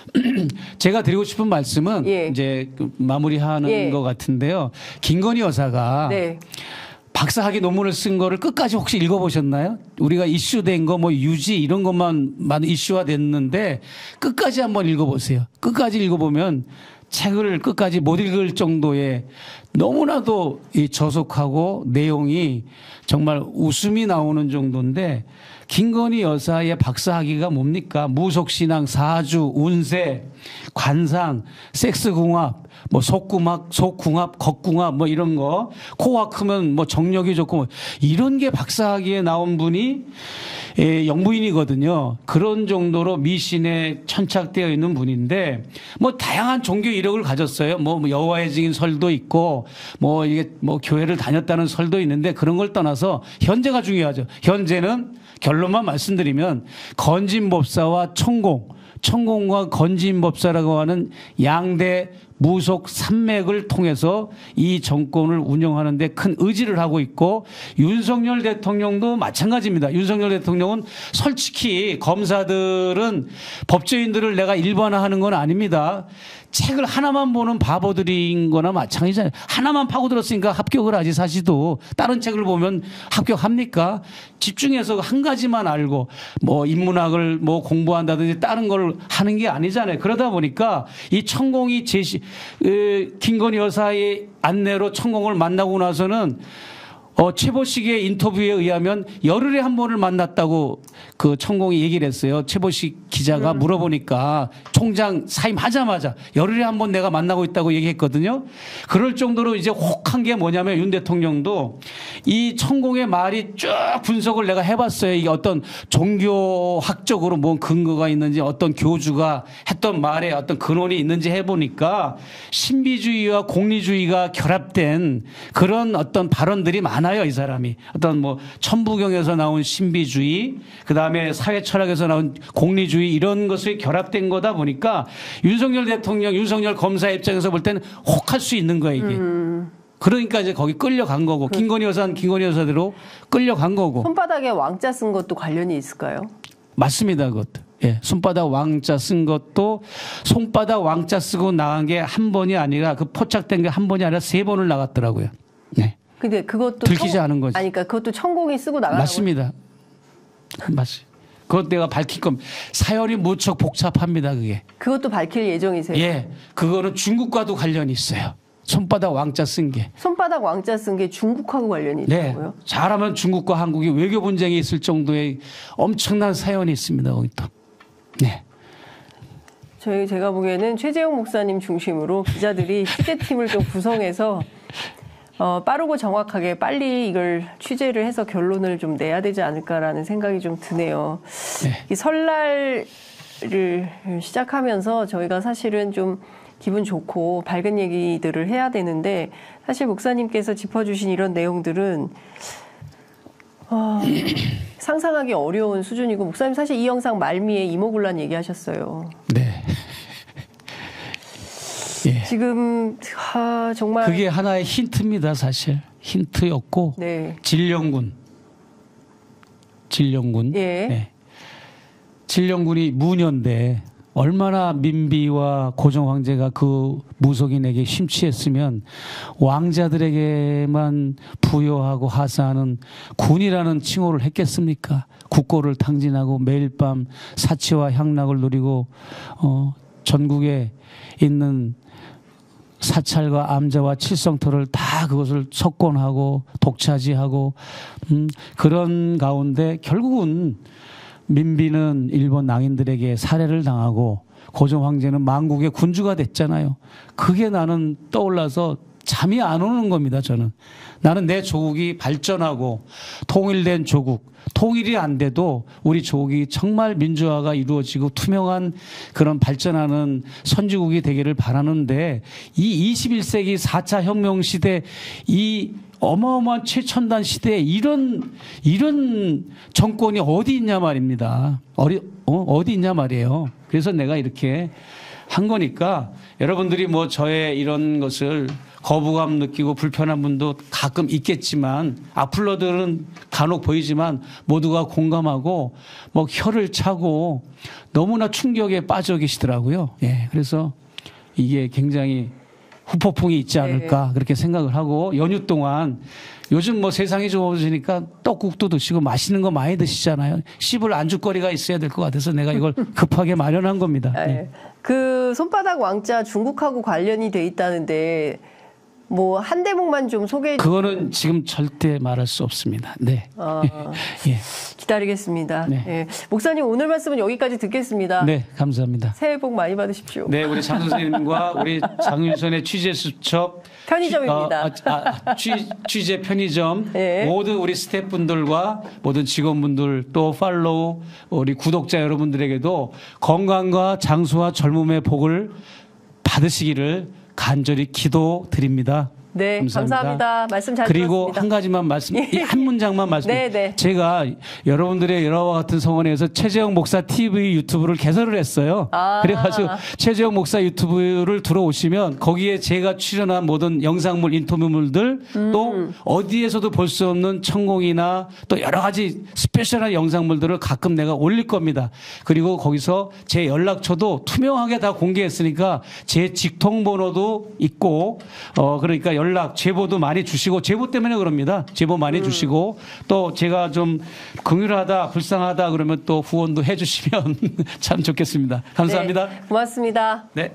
제가 드리고 싶은 말씀은 예. 이제 마무리하는 예. 것 같은데요. 김건희 여사가 네. 박사학위 논문을 쓴 거를 끝까지 혹시 읽어보셨나요? 우리가 이슈된 거 뭐 유지 이런 것만 이슈화 됐는데 끝까지 한번 읽어보세요. 끝까지 읽어보면 책을 끝까지 못 읽을 정도의 너무나도 이 저속하고 내용이 정말 웃음이 나오는 정도인데 김건희 여사의 박사학위가 뭡니까? 무속신앙, 사주, 운세, 관상, 섹스궁합, 뭐 속궁합, 겉궁합 뭐 이런 거 코가 크면 뭐 정력이 좋고 뭐 이런 게 박사학위에 나온 분이 영부인이거든요. 그런 정도로 미신에 천착되어 있는 분인데 뭐 다양한 종교 이력을 가졌어요. 뭐 여호와의 증인 설도 있고 뭐 이게 뭐 교회를 다녔다는 설도 있는데 그런 걸 떠나서 현재가 중요하죠. 현재는 결론만 말씀드리면 건진법사와 천공과 건진법사라고 하는 양대 무속 산맥을 통해서 이 정권을 운영하는 데 큰 의지를 하고 있고 윤석열 대통령도 마찬가지입니다. 윤석열 대통령은 솔직히 검사들은 법조인들을 내가 일반화하는 건 아닙니다. 책을 하나만 보는 바보들인 거나 마찬가지잖아요. 하나만 파고들었으니까 합격을 하지 사실도 다른 책을 보면 합격합니까? 집중해서 한 가지만 알고 뭐 인문학을 뭐 공부한다든지 다른 걸 하는 게 아니잖아요. 그러다 보니까 이 천공이 김건희 여사의 안내로 천공을 만나고 나서는 최보식의 인터뷰에 의하면 열흘에 한 번을 만났다고 그 천공이 얘기를 했어요. 최보식 기자가 물어보니까 총장 사임하자마자 열흘에 한 번 내가 만나고 있다고 얘기했거든요. 그럴 정도로 이제 혹한 게 뭐냐면 윤 대통령도 이 천공의 말이 쭉 분석을 내가 해봤어요. 이게 어떤 종교학적으로 뭔 근거가 있는지 어떤 교주가 했던 말에 어떤 근원이 있는지 해보니까 신비주의와 공리주의가 결합된 그런 어떤 발언들이 많아요. 이 사람이 어떤 뭐 천부경에서 나온 신비주의, 그 다음에 사회철학에서 나온 공리주의 이런 것이 결합된 거다 보니까 윤석열 대통령, 윤석열 검사 입장에서 볼 때는 혹할 수 있는 거예요 이게. 그러니까 이제 거기 끌려간 거고 김건희 여사는 김건희 여사대로 끌려간 거고. 손바닥에 왕자 쓴 것도 관련이 있을까요? 맞습니다, 그것도. 예, 손바닥 왕자 쓴 것도 손바닥 왕자 쓰고 나간 게 한 번이 아니라 그 포착된 게 한 번이 아니라 3번을 나갔더라고요. 네. 근데 그것도 들키지 않은 거지. 아니, 그러니까 그것도 천공이 쓰고 나가는 맞습니다. 맞습니다. 그것 내가 밝힐 겁니다. 사연이 무척 복잡합니다, 그게. 그것도 밝힐 예정이세요? 예, 그거는 중국과도 관련이 있어요. 손바닥 왕자 쓴 게. 손바닥 왕자 쓴 게 중국하고 관련이 네. 있다고요? 잘하면 중국과 한국이 외교 분쟁이 있을 정도의 엄청난 사연이 있습니다, 거기 또. 네. 제가 보기에는 최재형 목사님 중심으로 기자들이 취재팀을 좀 구성해서 빠르고 정확하게 빨리 이걸 취재를 해서 결론을 좀 내야 되지 않을까라는 생각이 좀 드네요. 네. 이 설날을 시작하면서 저희가 사실은 좀 기분 좋고 밝은 얘기들을 해야 되는데 사실 목사님께서 짚어주신 이런 내용들은 상상하기 어려운 수준이고 목사님 사실 이 영상 말미에 이모군란 얘기하셨어요. 네. 예. 지금 정말 그게 하나의 힌트입니다, 사실. 힌트였고. 네. 진령군. 예. 네. 진령군이 무녀인데 얼마나 민비와 고종 황제가 그 무속인에게 심취했으면 왕자들에게만 부여하고 하사하는 군이라는 칭호를 했겠습니까? 국고를 탕진하고 매일 밤 사치와 향락을 누리고 전국에 있는 사찰과 암자와 칠성터를 다 그것을 석권하고 독차지하고 그런 가운데 결국은 민비는 일본 낭인들에게 살해를 당하고 고종 황제는 만국의 군주가 됐잖아요. 그게 나는 떠올라서 잠이 안 오는 겁니다. 저는. 나는 내 조국이 발전하고 통일된 조국, 통일이 안 돼도 우리 조국이 정말 민주화가 이루어지고 투명한 그런 발전하는 선진국이 되기를 바라는데 이 21세기 4차 혁명 시대 이 어마어마한 최첨단 시대에 이런 정권이 어디 있냐 말입니다. 어디 있냐 말이에요. 그래서 내가 이렇게 한 거니까 여러분들이 뭐 저의 이런 것을 거부감 느끼고 불편한 분도 가끔 있겠지만 악플러들은 간혹 보이지만 모두가 공감하고 뭐 혀를 차고 너무나 충격에 빠져 계시더라고요. 예, 그래서 이게 굉장히 후폭풍이 있지 않을까 그렇게 생각을 하고 연휴 동안 요즘 뭐 세상이 좋아지니까 떡국도 드시고 맛있는 거 많이 드시잖아요. 씹을 안주거리가 있어야 될 것 같아서 내가 이걸 급하게 마련한 겁니다. 네. 그 손바닥 왕자 중국하고 관련이 돼 있다는데 뭐 한 대목만 좀 소개해 주세요. 그거는 지금 절대 말할 수 없습니다. 네. 예. 기다리겠습니다. 네. 예. 목사님 오늘 말씀은 여기까지 듣겠습니다. 네, 감사합니다. 새해 복 많이 받으십시오. 네, 우리 장 선생님과 우리 장윤선의 취재수첩 편의점입니다. 취재 편의점 네. 모든 우리 스태프분들과 모든 직원분들 또 팔로우 우리 구독자 여러분들에게도 건강과 장수와 젊음의 복을 받으시기를 간절히 기도드립니다. 네, 감사합니다. 말씀 잘 그리고 들었습니다. 한 가지만 한 문장만 말씀드릴게요. 네, 네. 제가 여러분들의 여러와 같은 성원에서 최재형 목사 TV 유튜브를 개설을 했어요. 그래가지고 최재형 목사 유튜브를 들어오시면 거기에 제가 출연한 모든 영상물, 인터뷰물들 또 어디에서도 볼 수 없는 천공이나 또 여러 가지 스페셜한 영상물들을 가끔 내가 올릴 겁니다. 그리고 거기서 제 연락처도 투명하게 다 공개했으니까 제 직통번호도 있고 그러니까 연락, 제보도 많이 주시고 제보 때문에 그럽니다. 제보 많이 주시고 또 제가 좀 긍휼하다, 불쌍하다 그러면 또 후원도 해주시면 참 좋겠습니다. 감사합니다. 네, 고맙습니다. 네.